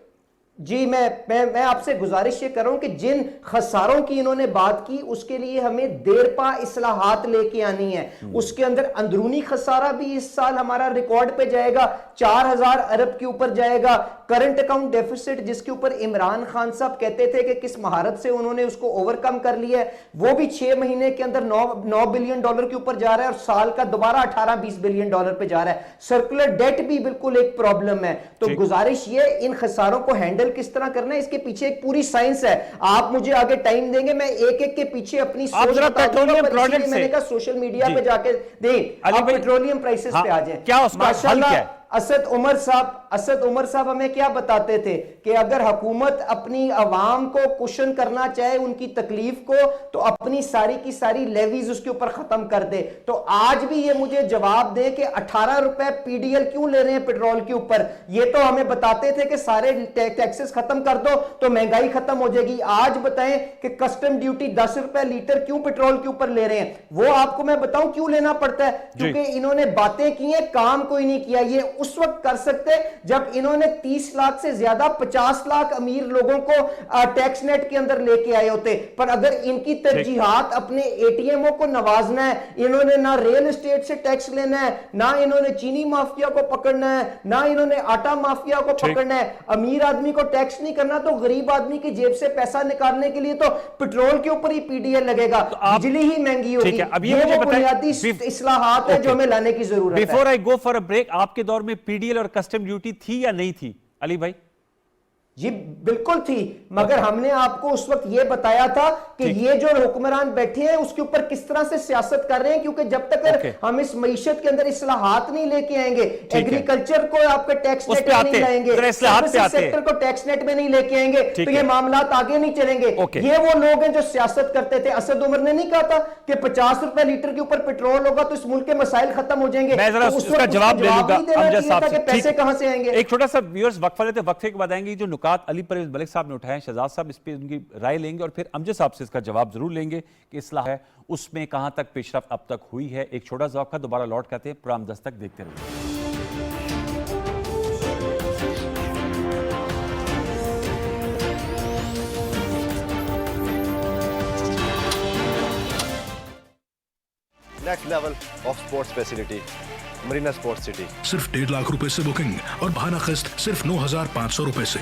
जी मैं आपसे गुजारिश ये कर रहा हूं कि जिन खसारों की इन्होंने बात की उसके लिए हमें देरपा इस्लाहात लेके आनी है। उसके अंदर अंदरूनी खसारा भी इस साल हमारा रिकॉर्ड पे जाएगा, 4000 अरब के ऊपर जाएगा। करंट अकाउंट डेफिसिट जिसके ऊपर इमरान खान साहब कहते थे कि किस महारत से उन्होंने उसको ओवरकम कर लिया है, वो भी 6 महीने के अंदर 9 बिलियन डॉलर के ऊपर जा रहा है और साल का दोबारा 18-20 बिलियन डॉलर पे जा रहा है। सर्कुलर डेट भी बिल्कुल एक प्रॉब्लम है। तो गुजारिश ये इन खसारों को हैंडल किस तरह करना है, इसके पीछे एक पूरी साइंस है। आप मुझे आगे टाइम देंगे, मैं एक एक के पीछे अपनी सोच पेट्रोलियम प्रोडक्ट मैंने कहा सोशल मीडिया पे जाके दें। आप पेट्रोलियम प्राइसेस पे आ जाए। क्या उसका हल क्या है? असद उमर साहब हमें क्या बताते थे कि अगर हुकूमत अपनी अवाम को कुशन करना चाहे, उनकी तकलीफ को, तो अपनी सारी की सारी लेवीज उसके ऊपर खत्म कर दे। तो आज भी ये मुझे जवाब दे कि 18 रुपए पीडीएल क्यों ले रहे हैं पेट्रोल के ऊपर। ये तो हमें बताते थे कि सारे टैक्सेस खत्म कर दो तो महंगाई खत्म हो जाएगी। आज बताएं कि कस्टम ड्यूटी 10 रुपए लीटर क्यों पेट्रोल के ऊपर ले रहे हैं। वो आपको मैं बताऊं क्यों लेना पड़ता है, क्योंकि इन्होंने बातें की हैं, काम कोई नहीं किया। ये उस वक्त कर सकते जब इन्होंने 30 लाख से ज्यादा 50 लाख अमीर लोगों को टैक्स नेट के अंदर लेके आए होते। पर अगर इनकी तरजीहात अपने एटीएमओ को नवाजना है, इन्होंने ना रियल एस्टेट से टैक्स लेना है, ना इन्होंने चीनी माफिया को पकड़ना है, ना इन्होंने आटा माफिया को पकड़ना है। अमीर आदमी को टैक्स नहीं करना तो गरीब आदमी की जेब से पैसा निकालने के लिए तो पेट्रोल के ऊपर ही पीडीएल लगेगा, बिजली ही महंगी होगी। ये वो बुनियादी इस्लाहात है जो हमें लाने की जरूरत है। Before I go for a break, आपके दौर में पीडीएल और कस्टम ड्यूटी थी या नहीं थी अली भाई? जी बिल्कुल थी, मगर हमने आपको उस वक्त यह बताया था कि ये जो हुक्मरान बैठे हैं उसके ऊपर किस तरह से सियासत कर रहे हैं, क्योंकि जब तक हम इस मईशत के अंदर इस्लाहात नहीं लेके आएंगे, एग्रीकल्चर को आपके टैक्स नेट में नहीं लाएंगे, सेक्टर को टैक्स नेट में नहीं लेके आएंगे, तो ये मामला आगे नहीं चलेंगे। ये वो लोग हैं जो सियासत करते थे। असद उमर ने नहीं कहा था कि 50 रुपए लीटर के ऊपर पेट्रोल होगा तो इस मुल्क के मसाइल खत्म हो जाएंगे। मैं जरा उसका जवाब ले लूंगा, पैसे कहां से आएंगे। एक छोटा सा व्यूअर्स वक्फा लेते, वक्फे के बाद आएंगे। जो नुकात अली परवेज मलिक साहब ने उठाए, शहजाद साहब इस पे उनकी राय लेंगे और फिर अमजद साहब से इसका जवाब जरूर लेंगे कि इस्लाह है उसमें कहां तक पेशरफ्त अब तक हुई है। एक छोटा सा वक्फा, दोबारा लौट करते हैं। प्रोग्राम दस्तक देखते रहिए। next level of sports facility. Marina Sports city. सिर्फ 1.5 लाख रुपए से बुकिंग और बहाना किस्त सिर्फ 9,500 रुपए से।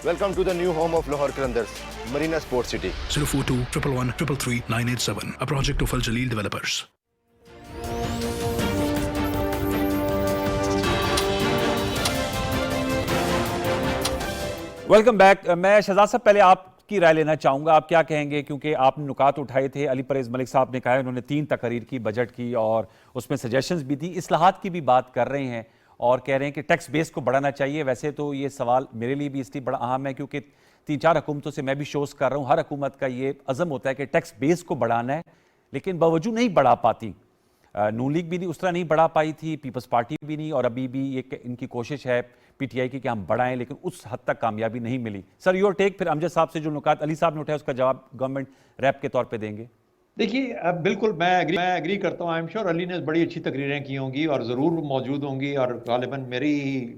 Welcome to the new home of Lahore Qalandars, Marina Sports City. 042 111 333 987, a project of Al Jaleel Developers. Welcome back. मैं शहजाद साहब पहले आपकी राय लेना चाहूंगा, आप क्या कहेंगे, क्योंकि आपने नुकात उठाए थे। अली परवेज मलिक साहब ने कहा है, उन्होंने 3 तकरीर की बजट की और उसमें सजेशंस भी दी, इस्लाहात की भी बात कर रहे हैं और कह रहे हैं कि टैक्स बेस को बढ़ाना चाहिए। वैसे तो ये सवाल मेरे लिए भी इसलिए बड़ा अहम है क्योंकि 3-4 हुकूमतों से मैं भी शोज़ कर रहा हूँ, हर हुकूमत का ये अज़म होता है कि टैक्स बेस को बढ़ाना है, लेकिन बावजूद नहीं बढ़ा पाती। नून लीग भी नहीं उस तरह नहीं बढ़ा पाई थी, पीपल्स पार्टी भी नहीं, और अभी भी ये इनकी कोशिश है पीटीआई की कि हम बढ़ाएं, लेकिन उस हद तक कामयाबी नहीं मिली। सर योर टेक, फिर अमजद साहब से जो नुकात अली साहब ने उठाया उसका जवाब गवर्नमेंट रैप के तौर पे देंगे। देखिए, बिल्कुल मैं एग्री करता हूँ। आई एम श्योर अली ने बड़ी अच्छी तकरीरें की होंगी और ज़रूर मौजूद होंगी, और गालिबन मेरी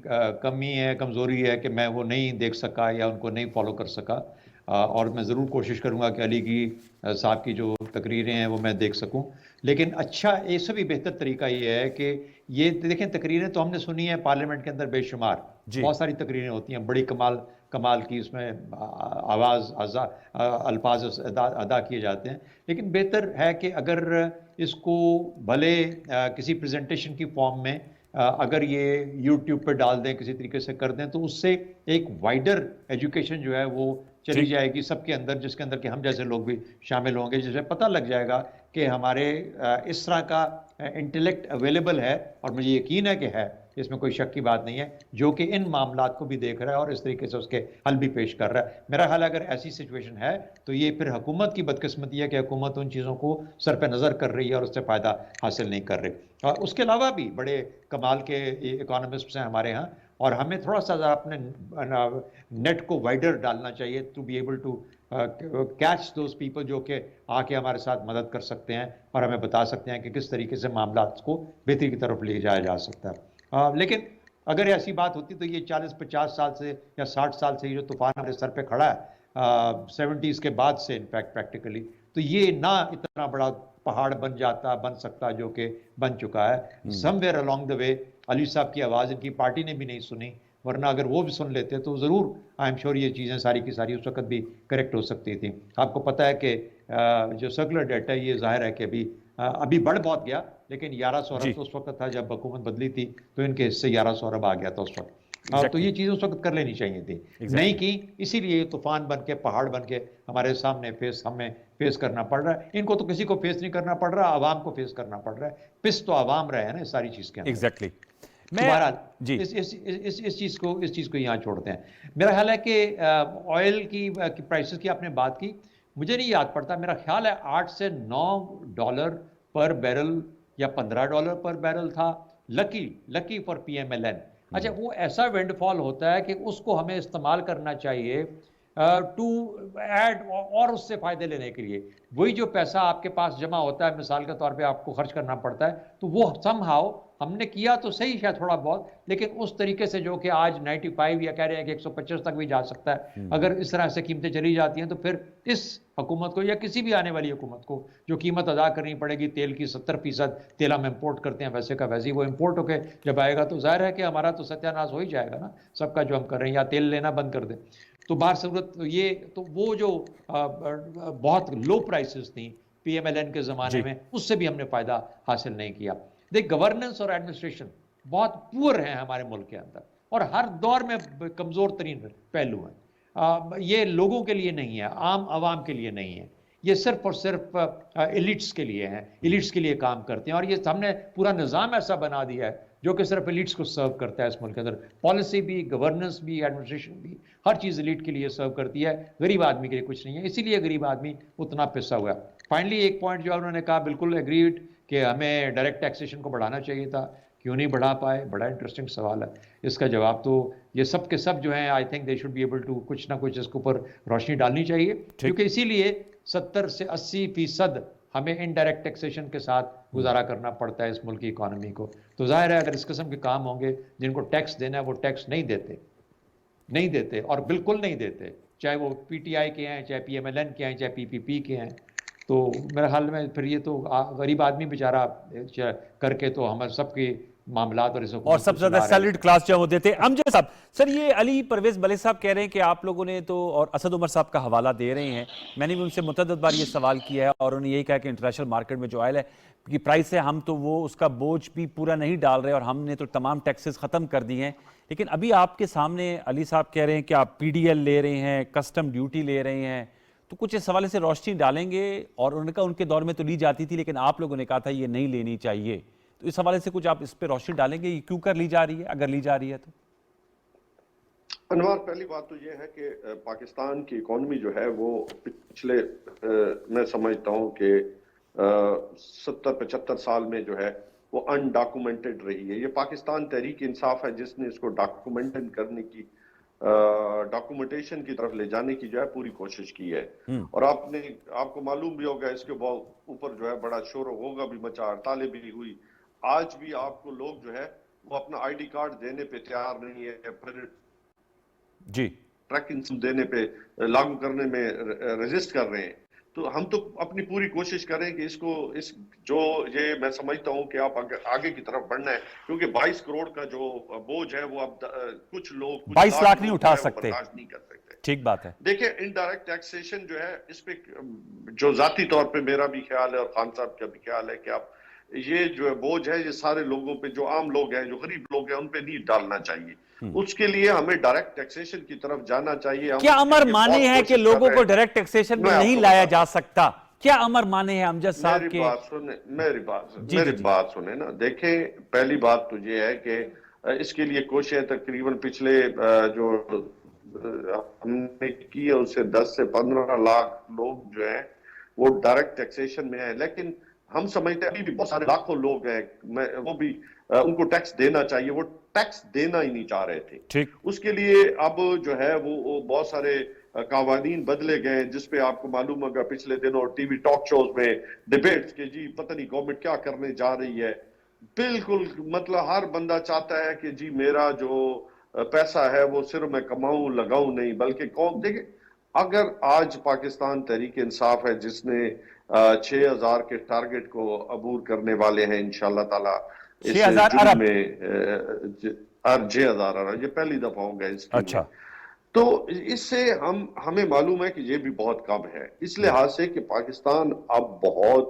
कमी है, कमज़ोरी है कि मैं वो नहीं देख सका या उनको नहीं फॉलो कर सका। और मैं ज़रूर कोशिश करूँगा कि अली की साहब की जो तकरीरें हैं वो मैं देख सकूँ। लेकिन अच्छा, इससे भी बेहतर तरीका ये है कि ये देखें, तकरीरें तो हमने सुनी है पार्लियामेंट के अंदर बेशुमार, बहुत सारी तकरीरें होती हैं, बड़ी कमाल की, उसमें अल्फाज अदा किए जाते हैं। लेकिन बेहतर है कि अगर इसको भले किसी प्रेजेंटेशन की फॉर्म में अगर ये यूट्यूब पे डाल दें, किसी तरीके से कर दें, तो उससे एक वाइडर एजुकेशन जो है वो चली जाएगी सबके अंदर, जिसके अंदर कि हम जैसे लोग भी शामिल होंगे, जिससे पता लग जाएगा कि हमारे इस तरह का इंटेलेक्ट अवेलेबल है, और मुझे यकीन है कि है, इसमें कोई शक की बात नहीं है, जो कि इन मामलात को भी देख रहा है और इस तरीके से उसके हल भी पेश कर रहा है। मेरा ख्याल है अगर ऐसी सिचुएशन है तो ये फिर हुकूमत की बदकिस्मती है कि हुकूमत उन चीज़ों को सर पे नज़र कर रही है और उससे फ़ायदा हासिल नहीं कर रही। और उसके अलावा भी बड़े कमाल के इकोनॉमिस्ट हैं हमारे यहाँ, और हमें थोड़ा सा अपने नेट को वाइडर डालना चाहिए to be able to catch those people जो कि आके हमारे साथ मदद कर सकते हैं और हमें बता सकते हैं कि किस तरीके से मामलात को बेहतरी की तरफ ले जाया जा सकता है। लेकिन अगर ऐसी बात होती तो ये 40-50 साल से या 60 साल से ये जो तूफान हमारे सर पे खड़ा है 70s के बाद से, इनफैक्ट प्रैक्टिकली, तो ये ना इतना बड़ा पहाड़ बन सकता जो कि बन चुका है। Somewhere along the way Ali साहब की आवाज़ इनकी पार्टी ने भी नहीं सुनी, वरना अगर वो भी सुन लेते तो ज़रूर आई एम श्योर ये चीज़ें सारी की सारी उस वक्त भी करेक्ट हो सकती थी। आपको पता है कि जो सर्कुलर डेट है ये जाहिर है कि अभी बढ़ बहुत गया, लेकिन 1100 अरब तो उस वक्त था जब हुकूमत बदली थी, तो इनके हिस्से 1100 अरब आ गया था उस वक्त। तो ये चीज़ उस वक्त कर लेनी चाहिए थी, नहीं की, इसीलिए तूफान बन के, पहाड़ बन के हमारे सामने हमें फेस करना पड़ रहा है। इनको तो किसी को फेस नहीं करना पड़ रहा, आवाम को फेस करना पड़ रहा है। पिस तो आवाम रहे हैं ना सारी चीज़ के अंदर। एग्जैक्टली। जी, इस चीज़ को यहाँ छोड़ते हैं। मेरा ख्याल है कि ऑयल की प्राइसेस की आपने बात की, मुझे नहीं याद पड़ता, मेरा ख्याल है 8 से 9 डॉलर पर बैरल या 15 डॉलर पर बैरल था, लकी फॉर PMLN। अच्छा, वो ऐसा विंडफॉल होता है कि उसको हमें इस्तेमाल करना चाहिए टू ऐड और उससे फ़ायदे लेने के लिए। वही जो पैसा आपके पास जमा होता है, मिसाल के तौर पे आपको खर्च करना पड़ता है, तो वो समहाउ हमने किया तो सही शायद थोड़ा बहुत, लेकिन उस तरीके से जो कि आज 95 या कह रहे हैं कि 125 तक भी जा सकता है। अगर इस तरह से कीमतें चली जाती हैं तो फिर इस हुकूमत को या किसी भी आने वाली हुकूमत को जो कीमत अदा करनी पड़ेगी, तेल की 70% तेल हम इम्पोर्ट करते हैं, वैसे का वैसे ही वो इम्पोर्ट होके जब आएगा तो जाहिर है कि हमारा तो सत्यानाश हो ही जाएगा ना सबका, जो हम कर रहे हैं, या तेल लेना बंद कर दें। तो बाहर सूरत ये तो वो जो बहुत लो प्राइसेस थी PMLN के ज़माने में, उससे भी हमने फ़ायदा हासिल नहीं किया। देख, गवर्नेंस और एडमिनिस्ट्रेशन बहुत पुअर हैं हमारे मुल्क के अंदर, और हर दौर में कमज़ोर तरीन पहलू हैं। ये लोगों के लिए नहीं है, आम आवाम के लिए नहीं है, ये सिर्फ और सिर्फ एलिट्स के लिए हैं, एलिट्स के लिए काम करते हैं। और ये हमने पूरा निज़ाम ऐसा बना दिया है जो कि सिर्फ एलिट्स को सर्व करता है इस मुल्क के अंदर। पॉलिसी भी, गवर्नेंस भी, एडमिनिस्ट्रेशन भी, हर चीज़ एलिट के लिए सर्व करती है, गरीब आदमी के लिए कुछ नहीं है, इसीलिए गरीब आदमी उतना पिसा हुआ है। फाइनली एक पॉइंट जो उन्होंने कहा, बिल्कुल एग्रीड कि हमें डायरेक्ट टैक्सेशन को बढ़ाना चाहिए था, क्यों नहीं बढ़ा पाए, बड़ा इंटरेस्टिंग सवाल है। इसका जवाब तो ये सब के सब जो हैं, I think they should be able to कुछ ना कुछ इसके ऊपर रोशनी डालनी चाहिए, क्योंकि इसीलिए 70 से 80% हमें इनडायरेक्ट टैक्सेशन के साथ गुजारा करना पड़ता है इस मुल्क की इकॉनमी को। तो जाहिर है अगर इस किस्म के काम होंगे, जिनको टैक्स देना है वो टैक्स नहीं देते और बिल्कुल नहीं देते, चाहे वो PTI के हैं, चाहे PMLN के हैं, चाहे PPP के हैं, तो मेरे ख्याल में फिर ये तो गरीब आदमी बेचारा करके तो हम सबकी मामलात और इस और हुकूमत सबसे को ज्यादा सुधार है। सैलरीड क्लास जो होते थे। अमजद साहब, सर ये अली परवेज बलोच साहब कह रहे हैं कि आप लोगों ने तो, और असद उमर साहब का हवाला दे रहे हैं, मैंने भी उनसे मुतअद्दिद बार ये सवाल किया है और उन्होंने यही कहा कि इंटरनेशनल मार्केट में जो ऑयल है की प्राइस है, हम तो वो उसका बोझ भी पूरा नहीं डाल रहे और हमने तो तमाम टैक्सेस खत्म कर दिए हैं। लेकिन अभी आपके सामने अली साहब कह रहे हैं कि आप पीडीएल ले रहे हैं, कस्टम ड्यूटी ले रहे हैं, तो कुछ इस हवाले से रोशनी डालेंगे? और उन्होंने कहा उनके दौर में तो ली जाती थी लेकिन आप लोगों ने कहा था ये नहीं लेनी चाहिए, तो इस हवाले से कुछ आप इस पे रोशनी डालेंगे, ये क्यों कर ली जा रही है, अगर ली जा रही है तो? अनवर, पहली बात तो ये है कि पाकिस्तान की इकॉनमी जो है वो पिछले मैं समझता हूँ कि 70-75 साल में जो है वो अनडॉक्यूमेंटेड रही है। ये पाकिस्तान तहरीक इंसाफ है जिसने इसको डॉक्यूमेंटेड करने की, डॉक्यूमेंटेशन की तरफ ले जाने की जो है पूरी कोशिश की है। और आपको मालूम भी होगा, इसके ऊपर जो है बड़ा शोर होगा भी मचा, हड़तालें भी हुई। आज भी आपको लोग जो है वो अपना आईडी कार्ड देने पे तैयार नहीं है, फिर जी ट्रैकिंग देने पे, लागू करने में रेजिस्ट कर रहे हैं। तो हम तो अपनी पूरी कोशिश करें कि ये मैं समझता हूं कि आप आगे की तरफ बढ़ना है, क्योंकि 22 करोड़ का जो बोझ है वो अब कुछ लोग 22 लाख नहीं उठा सकते, बर्दाश्त नहीं कर सकते। ठीक बात है। देखिए, इनडायरेक्ट टैक्सेशन जो है, इस पे जो जाती तौर पे मेरा भी ख्याल है और खान साहब का भी ख्याल है कि आप ये जो बोझ है ये सारे लोगों पे, जो आम लोग हैं, जो गरीब लोग हैं, उन पे नहीं डालना चाहिए। उसके लिए हमें डायरेक्ट टैक्सेशन की तरफ जाना चाहिए। क्या अमर माने है कि लोगों को डायरेक्ट टैक्सेशन में नहीं लाया जा सकता? क्या अमर माने हैं अमजद साहब के? मेरी बात सुने ना। देखें, पहली बात तो ये है कि इसके लिए कोशिशें तकरीबन पिछले जो हमने की है उससे 10 से 15 लाख लोग जो हैं वो डायरेक्ट टैक्सेशन में है। लेकिन हम समझते हैं अभी भी बहुत सारे लाखों लोग हैं, वो भी उनको टैक्स देना चाहिए, वो टैक्स देना ही नहीं चाह रहे थे। ठीक, उसके लिए अब जो है वो बहुत सारे कावानीन बदले गए, जिसपे आपको मालूम होगा पिछले दिनों टीवी टॉक शोज में डिबेट्स के जी पता नहीं गवर्नमेंट क्या करने जा रही है। बिल्कुल, मतलब हर बंदा चाहता है कि जी मेरा जो पैसा है वो सिर्फ मैं कमाऊं लगाऊं नहीं, बल्कि कौन देखे। अगर आज पाकिस्तान तहरीक इंसाफ है जिसने 6000 के टारगेट को अबूर करने वाले हैं इंशाल्लाह ताला, 6000 अरब में 6000 ये पहली दफा होगा इसके। अच्छा, तो इससे हमें मालूम है कि ये भी बहुत कम है, इस लिहाज से कि पाकिस्तान अब बहुत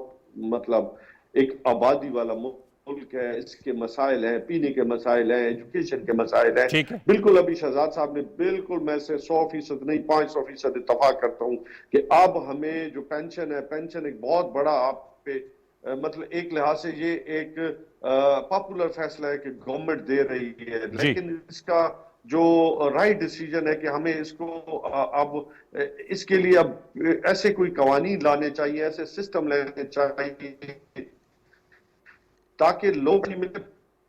मतलब एक आबादी वाला मुल्क है, इसके मसाइल हैं, पीने के मसाइल हैं, एजुकेशन के मसाइल हैं। ठीक है। बिल्कुल अभी शहजाद साहब ने बिल्कुल, मैं से 100% नहीं 500% इत्तफाक करता हूँ कि अब हमें जो पेंशन है, पेंशन एक बहुत बड़ा आप पे मतलब एक लिहाज से ये एक पॉपुलर फैसला है कि गवर्नमेंट दे रही है, लेकिन इसका जो राइट डिसीजन है कि हमें इसको अब इसके लिए अब ऐसे कोई कवानीन लाने चाहिए, ऐसे सिस्टम लेने चाहिए ताकि लोग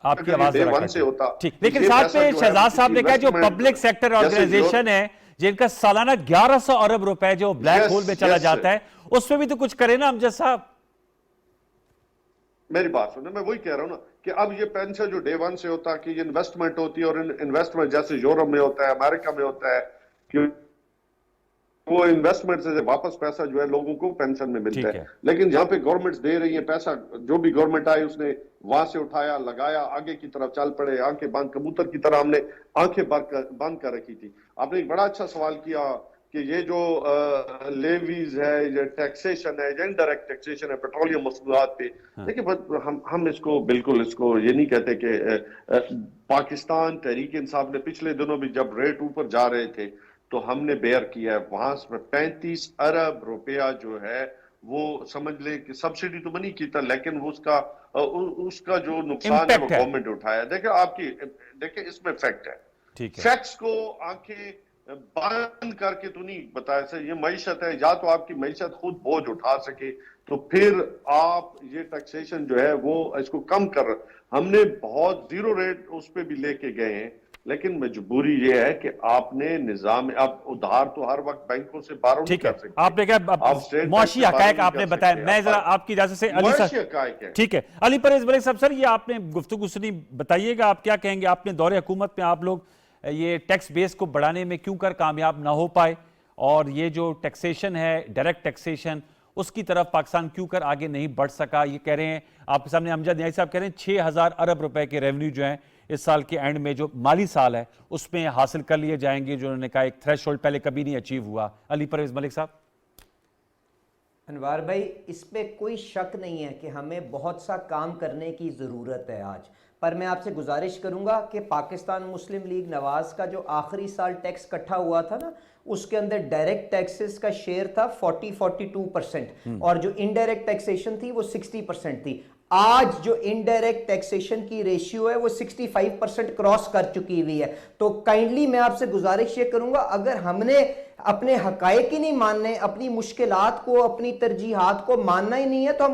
आपकी आवाज से होता। ठीक, लेकिन साथ में शहजाद साहब ने कहा जो पब्लिक सेक्टर ऑर्गेनाइजेशन है जिनका सालाना 1100 अरब रुपए जो ब्लैक होल में चला जाता है, उसमें भी तो कुछ करे ना अमजद साहब। मेरी बात सुनो, मैं वही कह रहा हूं ना कि अब ये पेंशन जो डे वन से होता है कि ये इन्वेस्टमेंट होती है, और इन्वेस्टमेंट जैसे यूरोप में होता है, अमेरिका में होता है कि वो इन्वेस्टमेंट से वापस पैसा जो है लोगों को पेंशन में मिलता है। लेकिन जहां पे गवर्नमेंट्स दे रही है पैसा, जो भी गवर्नमेंट आई उसने वहां से उठाया, लगाया, आगे की तरफ चल पड़े, आंखें बंद, कबूतर की तरह हमने आंखें बंद कर रखी थी। आपने एक बड़ा अच्छा सवाल किया कि ये जो लेवीज है, ये टैक्सेशन है, ये इनडायरेक्ट टैक्सेशन है पेट्रोलियम मसनूआत पे। देखिए, हम इसको बिल्कुल इसको ये नहीं कहते कि पाकिस्तान तहरीक इंसाफ ने पिछले दिनों भी जब रेट ऊपर जा रहे थे तो हमने बेयर किया है, वहां से 35 अरब रुपया जो है वो समझ लें कि सब्सिडी तो नहीं की था, लेकिन वो उसका जो नुकसान है वो गवर्नमेंट उठाया। देखिए इसमें फैक्ट है, फैक्ट्स को आंखें बंद करके तो नहीं बताया सर। ये मईशत है, या तो आपकी मईशत खुद बोझ उठा सके तो फिर आप ये टैक्सेशन जो है वो इसको कम कर, हमने बहुत जीरो रेट उस पर भी लेके गए हैं, लेकिन मजबूरी ये है कि आपने निजाम, आप उधार तो हर वक्त बैंकों से बारो नहीं कर सकते। आपने क्या मुआशी हकायक आपने बताया, मैं जरा आपकी इजाजत से अली साहब, ठीक है, अली परवेज बलोच साहब, सर ये आपने गुफ्तगू सुनी, बताइएगा आप क्या कहेंगे। आपने दौरे हुकूमत में आप लोग ये टैक्स बेस को बढ़ाने में क्यों कर कामयाब ना हो पाए, और ये जो टैक्सेशन है डायरेक्ट टैक्सेशन उसकी तरफ पाकिस्तान क्यों कर आगे नहीं बढ़ सका? ये कह रहे हैं आपके सामने अमजद न्याजी साहब कह रहे हैं 6000 अरब रुपए के रेवेन्यू जो है इस साल के एंड में, जो माली साल है उसमें हासिल कर लिए जाएंगे, जो उन्होंने कहा एक थ्रेशोल्ड पहले कभी नहीं अचीव हुआ। अली परवेज मलिक साहब। अनवार भाई, इस पे कोई शक नहीं है कि हमें बहुत सा काम करने की ज़रूरत है आज, पर मैं आपसे गुजारिश करूंगा कि पाकिस्तान मुस्लिम लीग नवाज का जो आखिरी साल टैक्स इकट्ठा हुआ था ना, उसके अंदर डायरेक्ट टैक्सेस का शेयर था 42% और जो इनडायरेक्ट टैक्सेशन थी वो 60% थी। आज जो इनडायरेक्ट टैक्सेशन की रेशियो है वो 65% क्रॉस कर चुकी हुई है। तो काइंडली मैं आपसे गुजारिश ये करूंगा, अगर हमने अपने हकायक ही नहीं मानने, अपनी मुश्किलात को, अपनी तरजीहात को मानना ही नहीं है, तो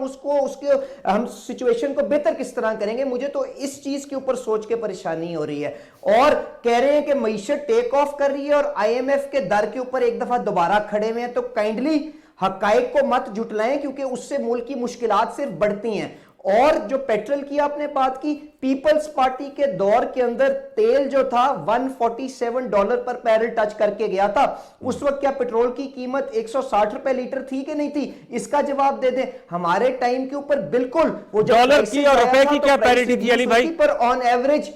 हम सिचुएशन को बेहतर किस तरह करेंगे? मुझे तो इस चीज के ऊपर सोच के परेशानी हो रही है। और कह रहे हैं कि मईशत टेक ऑफ कर रही है और IMF के दर के ऊपर एक दफा दोबारा खड़े हुए हैं, तो काइंडली हकायक को मत जुटलाएं, क्योंकि उससे मुल्क की मुश्किलात सिर्फ बढ़ती हैं। और जो पेट्रोल की आपने बात की, पीपल्स पार्टी के दौर के अंदर तेल जो था $147 पर बैरल टच करके गया था। उस वक्त क्या पेट्रोल की कीमत 160 रुपए लीटर थी कि नहीं थी? इसका जवाब दे दें। हमारे टाइम के ऊपर बिल्कुल वो डॉलर की और रुपए की क्या पैरिटी थी अली भाई? पर ऑन एवरेज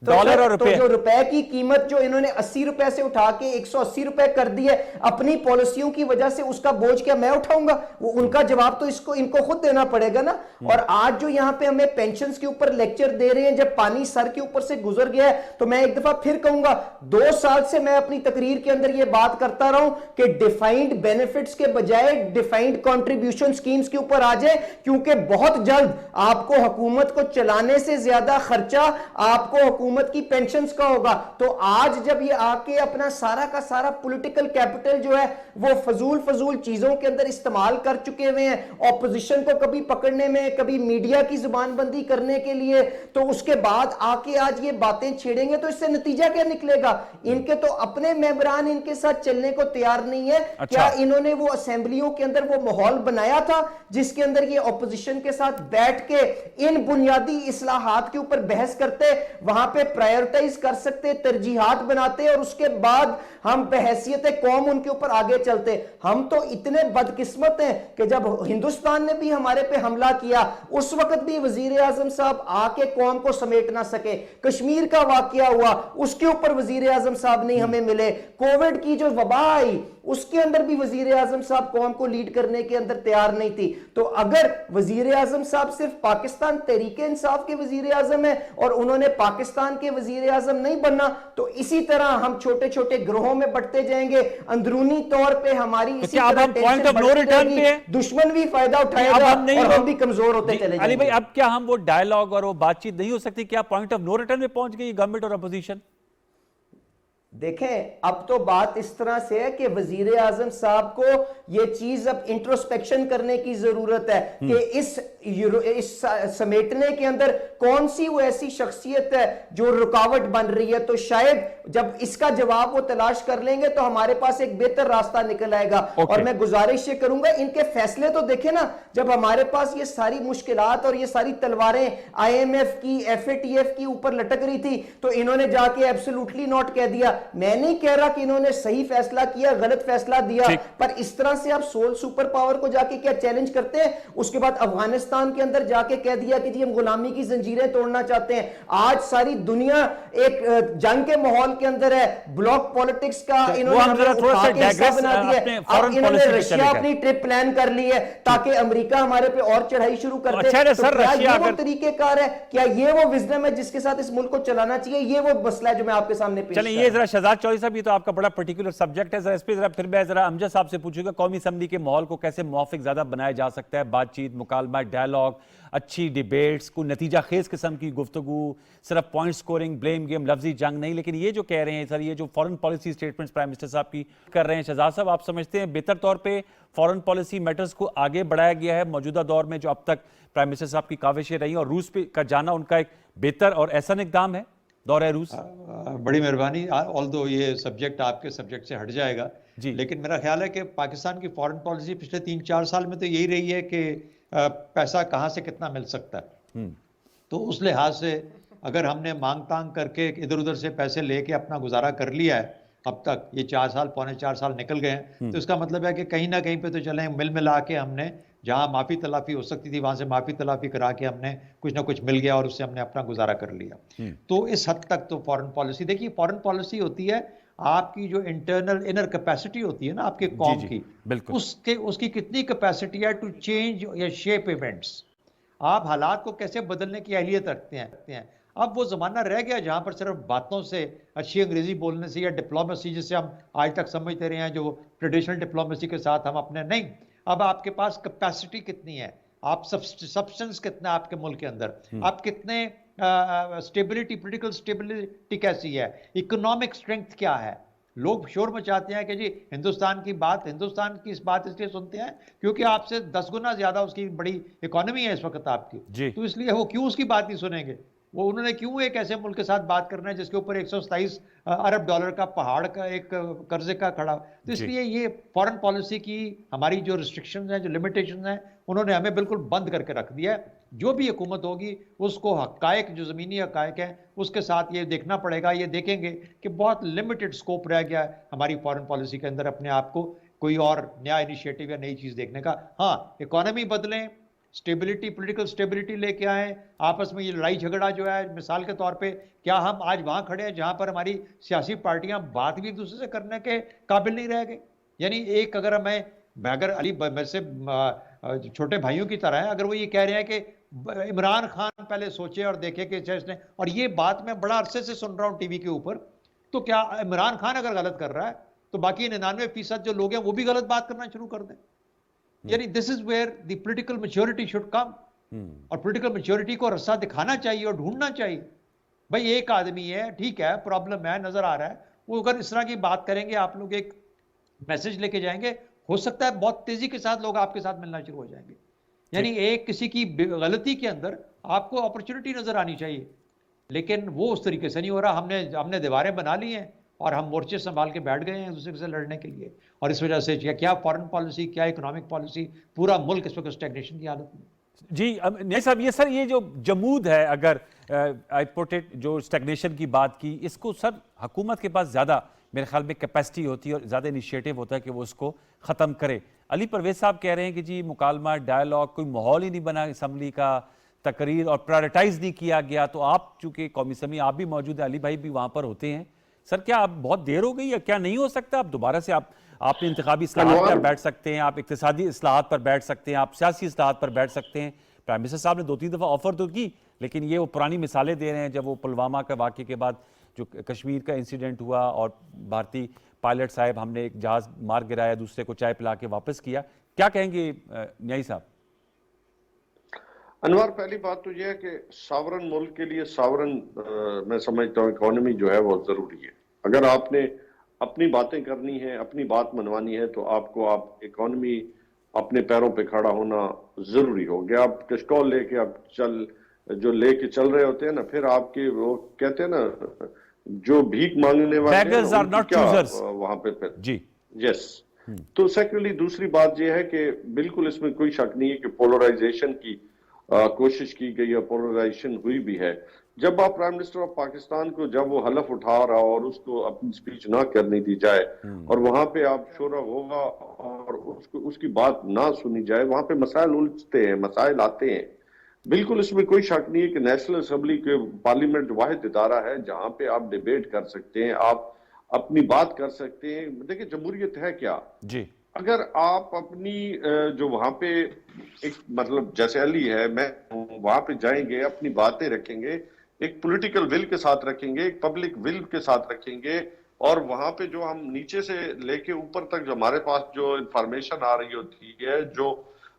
डॉलर और रुपए, तो जो रुपए की कीमत जो इन्होंने 80 रुपए से उठा के 180 रुपए कर दी है अपनी पॉलिसियों की वजह से, उसका बोझ क्या मैं उठाऊंगा? वो उनका जवाब तो इनको खुद देना पड़ेगा ना। और आज जो यहां पे हमें पेंशन्स के ऊपर लेक्चर दे रहे हैं, जब पानी सर के ऊपर से गुजर गया है, तो मैं एक दफा फिर कहूंगा, 2 साल से मैं अपनी तकरीर के अंदर यह बात करता रहा हूं कि डिफाइंड बेनिफिट्स के बजाय डिफाइंड कंट्रीब्यूशन स्कीम्स के ऊपर आ जाए, क्योंकि बहुत जल्द आपको हुकूमत को चलाने से ज्यादा खर्चा आपको हुकूमत की पेंशन्स का होगा। तो आज जब ये आके अपना सारा का सारा पॉलिटिकल कैपिटल जो है वो फजूल चीजों के अंदर इस्तेमाल कर चुके हुए हैं, ऑपोजिशन को कभी पकड़ने में, कभी मीडिया की जुबानबंदी करने के लिए, तो उसके बाद आके आज ये बातें छेड़ेंगे, तो इससे नतीजा क्या निकलेगा? इनके तो अपने मेंबरान इनके साथ चलने को तैयार नहीं है। अच्छा। क्या इन्होंने वो असेंबलियों के अंदर वो माहौल बनाया था जिसके अंदर ये ऑपोजिशन के साथ बैठ के इन बुनियादी इस्लाहात के ऊपर बहस करते, वहां पे प्रायोरिटाइज कर सकते, तरजीहात बनाते, और उसके बाद हम बहैसियत कौम उनके ऊपर आगे चलते? हम तो इतने बदकिस्मत हैं कि जब हिंदुस्तान ने भी हमारे पे हमला किया, उस वक्त भी वजीर आजम साहब आके कौम को समेट ना सके। कश्मीर का वाकया हुआ, उसके ऊपर वजीर आजम साहब नहीं हमें मिले। कोविड की जो वबा आई, उसके अंदर भी वजीर आजम साहब कौम को लीड करने के अंदर तैयार नहीं थी। तो अगर वजीर आजम साहब सिर्फ पाकिस्तान तहरीके इंसाफ के वजीर आजम है और उन्होंने पाकिस्तान के वजीर आजम नहीं बनना, तो इसी तरह हम छोटे छोटे ग्रोहों में बढ़ते जाएंगे, अंदरूनी तौर पे हमारी इसी तरह पॉइंट ऑफ नो रिटर्न पे है, दुश्मन भी फायदा उठाएगा और हम भी कमजोर होते चले जाएंगे। अली भाई, अब क्या हम वो डायलॉग और वो बातचीत नहीं हो सकती? क्या पॉइंट ऑफ नो रिटर्न में पहुंच गई गवर्नमेंट और अपोजिशन? देखें, अब तो बात इस तरह से है कि वजीर आजम साहब को यह चीज अब इंट्रोस्पेक्शन करने की जरूरत है कि इस समेटने के अंदर कौन सी वो ऐसी शख्सियत है जो रुकावट बन रही है। तो शायद जब इसका जवाब वो तलाश कर लेंगे तो हमारे पास एक बेहतर रास्ता निकल आएगा। और मैं गुजारिश ये करूंगा, इनके फैसले तो देखें ना, जब हमारे पास ये सारी मुश्किलात और ये सारी तलवारें IMF की, FATF की ऊपर लटक रही थी, तो इन्होंने जाके एब्सोल्युटली नॉट कह दिया। मैं नहीं कह रहा कि इन्होंने सही फैसला किया, गलत फैसला दिया, पर इस तरह से आप सोल सुपर पावर को जाके क्या चैलेंज करते हैं? उसके बाद अफगानिस्तान के अंदर जाके कह दिया कि जी हम गुलामी की जंजीरें तोड़ना चाहते हैं। आज सारी दुनिया एक जंग के माहौल के अंदर है, ब्लॉक पॉलिटिक्स का इन्होंने बना दिया। अब इन्होंने रशिया अपनी ट्रिप प्लान कर ली है ताकि अमेरिका हमारे पे और चढ़ाई शुरू कर दे। तो क्या ये वो तरीकेकार है? क्या ये वो विजडम है जिसके साथ इस मुल्क को चलाना चाहिए? ये वो मसला है जो मैं आपके सामने पेश कर रहा हूं। ये जरा शहजाद चौधरी साहब, ये तो आपका बड़ा पर्टिकुलर सब्जेक्ट है, जरा इस पे जरा फिर मैं जरा अमजद साहब से पूछूंगा, कौमी असम्बली के माहौल को कैसे मुवाफिक ज्यादा बनाया जा सकता है? बातचीत, मुकालमा, डायलॉग, अच्छी डिबेट्स, को नतीजा खेज किस्म की गुफ्तगू, सिर्फ पॉइंट स्कोरिंग, ब्लेम गेम, लफ्जी जंग नहीं। लेकिन ये जो कह रहे हैं सर, ये जो foreign policy statements prime minister साहब की कर रहे हैं, शहजाद साहब आप समझते हैं बेहतर तौर पर फॉरेन पॉलिसी मैटर्स को आगे बढ़ाया गया है मौजूदा दौर में, जो अब तक प्राइम मिनिस्टर साहब की काविशें रही और रूस पे का जाना उनका एक बेहतर और ऐसा इकदाम है दौरे रूस? बड़ी मेहरबानी। ऑल्दो ये सब्जेक्ट आपके सब्जेक्ट से हट जाएगा जी, लेकिन मेरा ख्याल है कि पाकिस्तान की फॉरेन पॉलिसी पिछले 3-4 साल में तो यही रही है कि पैसा कहां से कितना मिल सकता है। तो उस लिहाज से अगर हमने मांग तांग करके इधर उधर से पैसे लेके अपना गुजारा कर लिया है अब तक ये 4 साल, पौने 4 साल निकल गए हैं, तो इसका मतलब है कि कहीं ना कहीं पे तो चले मिल मिला के हमने जहां माफी तलाफी हो सकती थी वहां से माफी तलाफी करा के हमने कुछ ना कुछ मिल गया और उससे हमने अपना गुजारा कर लिया। तो इस हद तक तो फॉरेन पॉलिसी, देखिए फॉरेन पॉलिसी होती है आपकी जो इंटरनल इनर कैपेसिटी होती है ना आपके कौम की, बिल्कुल। उसकी कितनी कैपेसिटी है टू चेंज या शेप इवेंट्स, आप हालात को कैसे बदलने की अहलियत रखते हैं। अब वो जमाना रह गया जहां पर सिर्फ बातों से, अच्छी अंग्रेजी बोलने से या डिप्लोमेसी जिसे हम आज तक समझते रहे हैं, जो ट्रेडिशनल डिप्लोमेसी के साथ हम अपने, नहीं, अब आपके पास कैपेसिटी कितनी है, आप सब्सटेंस कितना है आपके मुल्क के अंदर, आप कितने स्टेबिलिटी, पोलिटिकल स्टेबिलिटी कैसी है, इकोनॉमिक स्ट्रेंथ क्या है। लोग शोर मचाते हैं कि जी हिंदुस्तान की इस बात इसलिए सुनते हैं क्योंककि आपसे 10 गुना ज्यादा उसकी बड़ी इकोनॉमी है इस वक्त आपकी, तो इसलिए वो क्यों उसकी बात नहीं सुनेंगे, वो उन्होंने क्यों एक ऐसे मुल्क के साथ बात करना है जिसके ऊपर 127 अरब डॉलर का पहाड़ का एक कर्जे का खड़ा। तो इसलिए ये फॉरेन पॉलिसी की हमारी जो रिस्ट्रिक्शंस हैं, जो लिमिटेशंस हैं, उन्होंने हमें बिल्कुल बंद करके रख दिया है। जो भी हुकूमत होगी उसको हकायक, जो ज़मीनी हकायक है उसके साथ ये देखना पड़ेगा, ये देखेंगे कि बहुत लिमिटेड स्कोप रह गया है हमारी फॉरेन पॉलिसी के अंदर अपने आप को कोई और नया इनिशिएटिव या नई चीज़ देखने का। हाँ, इकोनॉमी बदलें, स्टेबिलिटी, पॉलिटिकल स्टेबिलिटी लेके आए, आपस में ये लड़ाई झगड़ा जो है, मिसाल के तौर पे क्या हम आज वहां खड़े हैं जहां पर हमारी सियासी पार्टियां बात भी एक दूसरे से करने के काबिल नहीं रह गए। यानी एक अगर अली वैसे छोटे भाइयों की तरह है, अगर वो ये कह रहे हैं कि इमरान खान पहले सोचे और देखे कि इसने, और ये बात मैं बड़ा अरसे से सुन रहा हूं टीवी के ऊपर, तो क्या इमरान खान अगर गलत कर रहा है तो बाकी 99% जो लोग हैं वो भी गलत बात करना शुरू कर दें। यानी this is where the political maturity should come, और पॉलिटिकल मैच्योरिटी को रास्ता दिखाना चाहिए और ढूंढना चाहिए। भाई एक आदमी है, ठीक है, प्रॉब्लम है, नजर आ रहा है, वो अगर इस तरह की बात करेंगे, आप लोग एक मैसेज लेके जाएंगे, हो सकता है बहुत तेजी के साथ लोग आपके साथ मिलना शुरू हो जाएंगे। यानी एक किसी की गलती के अंदर आपको अपॉर्चुनिटी नजर आनी चाहिए, लेकिन वो उस तरीके से नहीं हो रहा। हमने दीवारें बना ली हैं और हम मोर्चे संभाल के बैठ गए हैं एक दूसरे से लड़ने के लिए, और इस वजह से क्या फॉरेन पॉलिसी, क्या इकोनॉमिक पॉलिसी, पूरा मुल्क इस वक्त स्टैग्नेशन की हालत में। जी नहीं साहब, ये सर ये जो जमूद है, अगर आई पुट इट, जो स्टैग्नेशन की बात की, इसको सर हुकूमत के पास ज़्यादा मेरे ख्याल में कैपेसिटी होती है और ज़्यादा इनिशिएटिव होता है कि वो उसको ख़त्म करे। अली परवेज़ साहब कह रहे हैं कि जी मुकालमा, डायलॉग, कोई माहौल ही नहीं बना असम्बली का, तकरीर और प्रायोरिटाइज नहीं किया गया। तो आप चूँकि कौमी असम्बली आप भी मौजूद है, अली भाई भी वहाँ पर होते हैं, सर क्या अब बहुत देर हो गई या क्या नहीं हो सकता? आप दोबारा से आपने इंतखाबी इस्लाहात पर बैठ सकते हैं, आप इक्तिसादी इस्लाहात पर बैठ सकते हैं, आप सियासी इस्लाहात पर बैठ सकते हैं। प्राइम मिनिस्टर साहब ने 2-3 दफ़ा ऑफर तो की, लेकिन ये वो पुरानी मिसालें दे रहे हैं, जब वो पुलवामा का वाक़े के बाद जो कश्मीर का इंसिडेंट हुआ और भारतीय पायलट साहब, हमने एक जहाज़ मार गिराया, दूसरे को चाय पिला के वापस किया। क्या कहेंगे न्याई साहब? अनवर, पहली बात तो यह है कि सावरन मुल्क के लिए सावरन मैं समझता हूँ इकोनॉमी जो है वो जरूरी है। अगर आपने अपनी बातें करनी है, अपनी बात मनवानी है, तो आप इकोनॉमी, अपने पैरों पे खड़ा होना जरूरी हो गया। आप कशकौल लेके आप लेके चल रहे होते हैं ना, फिर आपके वो कहते हैं ना, जो भीख मांगने वाले वहां पे फिर जी यस। तो सेकेंडली दूसरी बात यह है कि बिल्कुल इसमें कोई शक नहीं है कि पोलराइजेशन की कोशिश की गई है, पोलराइजेशन हुई भी है। जब आप प्राइम मिनिस्टर ऑफ पाकिस्तान को, जब वो हलफ उठा रहा और उसको अपनी स्पीच ना करने दी जाए और वहां पे आप शोरा होगा और उसकी बात ना सुनी जाए, वहां पे मसाइल उलझते हैं, मसाइल आते हैं। बिल्कुल इसमें कोई शक नहीं है कि नेशनल असेंबली के पार्लियामेंट वाहिद इदारा है जहां पे आप डिबेट कर सकते हैं, आप अपनी बात कर सकते हैं। देखिए जमहूरियत है क्या जी, अगर आप अपनी जो वहां पे एक मतलब जैसे अली है, मैं वहां पे जाएंगे, अपनी बातें रखेंगे, एक पॉलिटिकल विल के साथ रखेंगे, एक पब्लिक विल के साथ रखेंगे, और वहां पे जो हम नीचे से लेके ऊपर तक जो हमारे पास जो इंफॉर्मेशन आ रही होती है, जो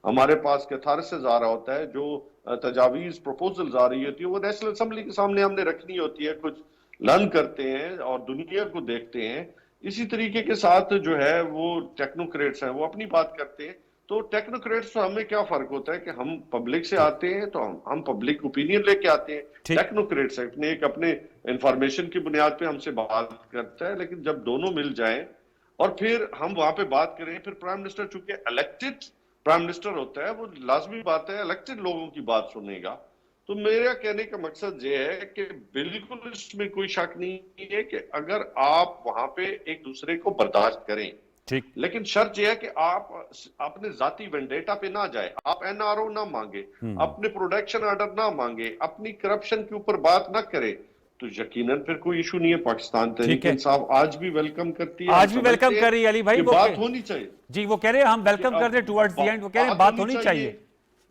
हमारे पास कैथारसिस आ रहा होता है, जो तजावीज प्रपोजल्स आ रही होती है, वो नेशनल असेंबली के सामने हमने रखनी होती है। कुछ लर्न करते हैं और दुनिया को देखते हैं। इसी तरीके के साथ जो है वो टेक्नोक्रेट्स हैं, वो अपनी बात करते हैं। तो टेक्नोक्रेट्स, तो हमें क्या फर्क होता है कि हम पब्लिक से आते हैं, तो हम पब्लिक ओपिनियन लेके आते हैं। टेक्नोक्रेट्स अपने इंफॉर्मेशन की बुनियाद पे हमसे बात करता है। लेकिन जब दोनों मिल जाएं और फिर हम वहां पे बात करें, फिर प्राइम मिनिस्टर चूंकि इलेक्टेड प्राइम मिनिस्टर होता है, वो लाजमी बात है इलेक्टेड लोगों की बात सुनेगा। तो मेरा कहने का मकसद ये है कि बिल्कुल इसमें कोई शक नहीं है कि अगर आप वहां पे एक दूसरे को बर्दाश्त करें, ठीक। लेकिन शर्त यह है कि आप अपने जाती वेंडेटा पे ना जाए, आप एनआरओ ना मांगे, अपने प्रोडक्शन ऑर्डर ना मांगे, अपनी करप्शन के ऊपर बात ना करे, तो यकीनन फिर कोई इशू नहीं है। पाकिस्तान तहरीक इंसाफ आज भी वेलकम करती है, आज भी वेलकम कर रही है अली भाई, वो बात होनी चाहिए जी। वो कह रहे हैं हम वेलकम कर रहे हैं टुवर्ड्स द एंड, वो कह रहे हैं बात होनी चाहिए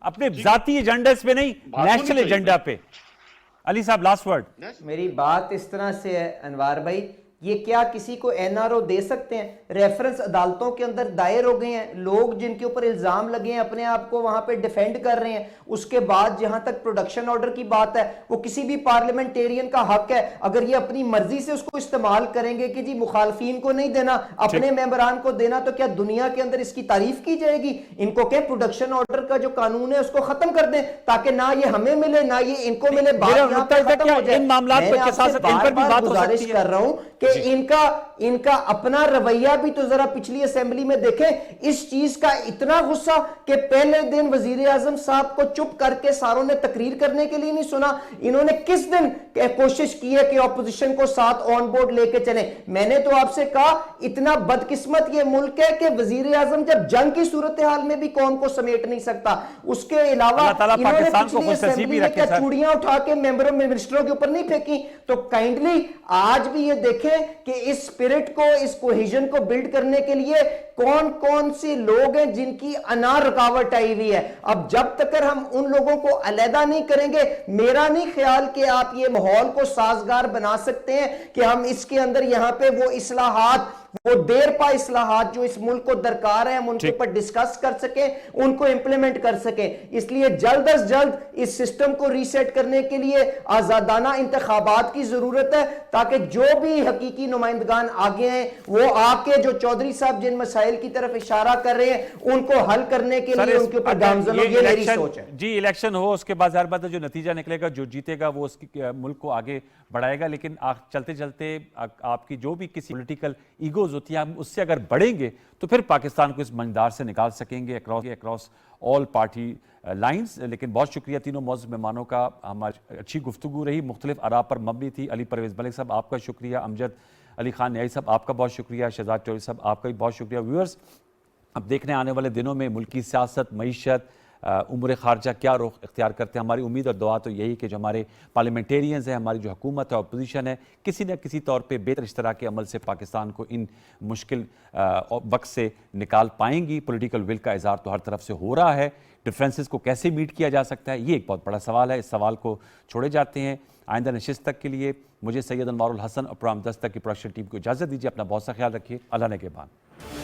अपने जी। जाती एजेंडे पे नहीं, बात होनी नेशनल चाहिए। एजेंडा पे। अली साहब लास्ट वर्ड। मेरी बात इस तरह से है अनवार भाई, ये क्या किसी को एनआरओ दे सकते हैं? रेफरेंस अदालतों के अंदर दायर हो गए हैं, लोग जिनके ऊपर इल्जाम लगे हैं अपने आप को वहां पे डिफेंड कर रहे हैं। उसके बाद जहां तक प्रोडक्शन ऑर्डर की बात है, वो किसी भी पार्लियामेंटेरियन का हक है, अगर ये अपनी मर्जी से उसको इस्तेमाल करेंगे कि जी मुखालफीन को नहीं देना, अपने मेंबरान को देना, तो क्या दुनिया के अंदर इसकी तारीफ की जाएगी? इनको क्या प्रोडक्शन ऑर्डर का जो कानून है उसको खत्म कर दें, ताकि ना ये हमें मिले ना ये इनको मिले, बात यहाँ पे खत्म हो जाए। इन मामलात पर इन पर भी बात हो सकती है। कर रहा हूं कि इनका अपना रवैया भी तो जरा पिछली असेंबली में देखें। इस चीज का इतना गुस्सा कि पहले दिन वजीर आजम साहब को चुप करके सारों ने तकरीर करने के लिए नहीं सुना। इन्होंने किस दिन कोशिश की है कि ऑपोजिशन को साथ ऑन बोर्ड लेके चले? मैंने तो आपसे कहा इतना बदकिस्मत ये मुल्क है कि वजीर आजम जब जंग की सूरत हाल में भी कौम को समेट नहीं सकता, उसके अलावा इन्होंने पिछली असेंबली में क्या चूड़ियां उठा के मेंबरों मिनिस्टरों के ऊपर नहीं फेंकी? तो काइंडली आज भी ये देखें कि इस स्पिरिट को, इस कोहेजन को बिल्ड करने के लिए कौन कौन से लोग हैं जिनकी अनार रुकावट आई हुई है। अब जब तक हम उन लोगों को अलहदा नहीं करेंगे, मेरा नहीं ख्याल कि आप ये माहौल को साजगार बना सकते हैं कि हम इसके अंदर यहां पे वो इस्लाहात, वो देर पा इस्लाहात जो इस मुल्क को दरकार है, हम उनके ऊपर डिस्कस कर सकें, उनको इंप्लीमेंट कर सकें। इसलिए जल्द अज जल्द इस सिस्टम को रीसेट करने के लिए आजादाना इंतखाबात की जरूरत है, ताकि जो भी हकीकी नुमाइंदगान आगे हैं वो आके जो चौधरी साहब जिन मसाइल की तरफ इशारा कर रहे हैं उनको हल करने के लिए उनके ऊपर गामजन हो। ये मेरी सोच है जी। इलेक्शन हो उसके बाद ज़ाहिर बात है जो नतीजा निकलेगा, जो जीतेगा वो उसकी मुल्क को आगे बढ़ाएगा। लेकिन चलते चलते आपकी जो भी किसी पॉलिटिकल ईगोज होती है, हम उससे अगर बढ़ेंगे तो फिर पाकिस्तान को इस मंजदार से निकाल सकेंगे अक्रॉस ऑल पार्टी लाइंस। लेकिन बहुत शुक्रिया तीनों मौजूद मेहमानों का, हमारी अच्छी गुफ्तगू रही, मुख्तलिफ आरा पर मबनी थी। अली परवेज़ मलिक साहब आपका शुक्रिया, अमजद अली खान न्याई साहब आपका बहुत शुक्रिया, शहजाद चौधरी साहब आपका भी बहुत शुक्रिया। व्यूअर्स, अब देखने आने वाले दिनों में मुल्की सियासत, मईशत, उम्र खारजा क्या रुख इख्तियार करते हैं। हमारी उम्मीद और दुआ तो यही कि जो हमारे पार्लियामेंटेरियंस हैं, हमारी जो हुकूमत है, अपोजिशन है, किसी न किसी तौर पे बेहतर इश्तरा के अमल से पाकिस्तान को इन मुश्किल वक्त से निकाल पाएंगी। पॉलिटिकल विल का इज़हार तो हर तरफ से हो रहा है, डिफरेंसेस को कैसे मीट किया जा सकता है ये एक बहुत बड़ा सवाल है। इस सवाल को छोड़े जाते हैं। आइंदा नशिस्त तक के लिए मुझे सैयद अनवारुल हसन और प्रोग्राम 10 तक की प्रोडक्शन टीम को इजाज़त दीजिए। अपना बहुत सा ख्याल रखिए। अल्लाह ने के बाद।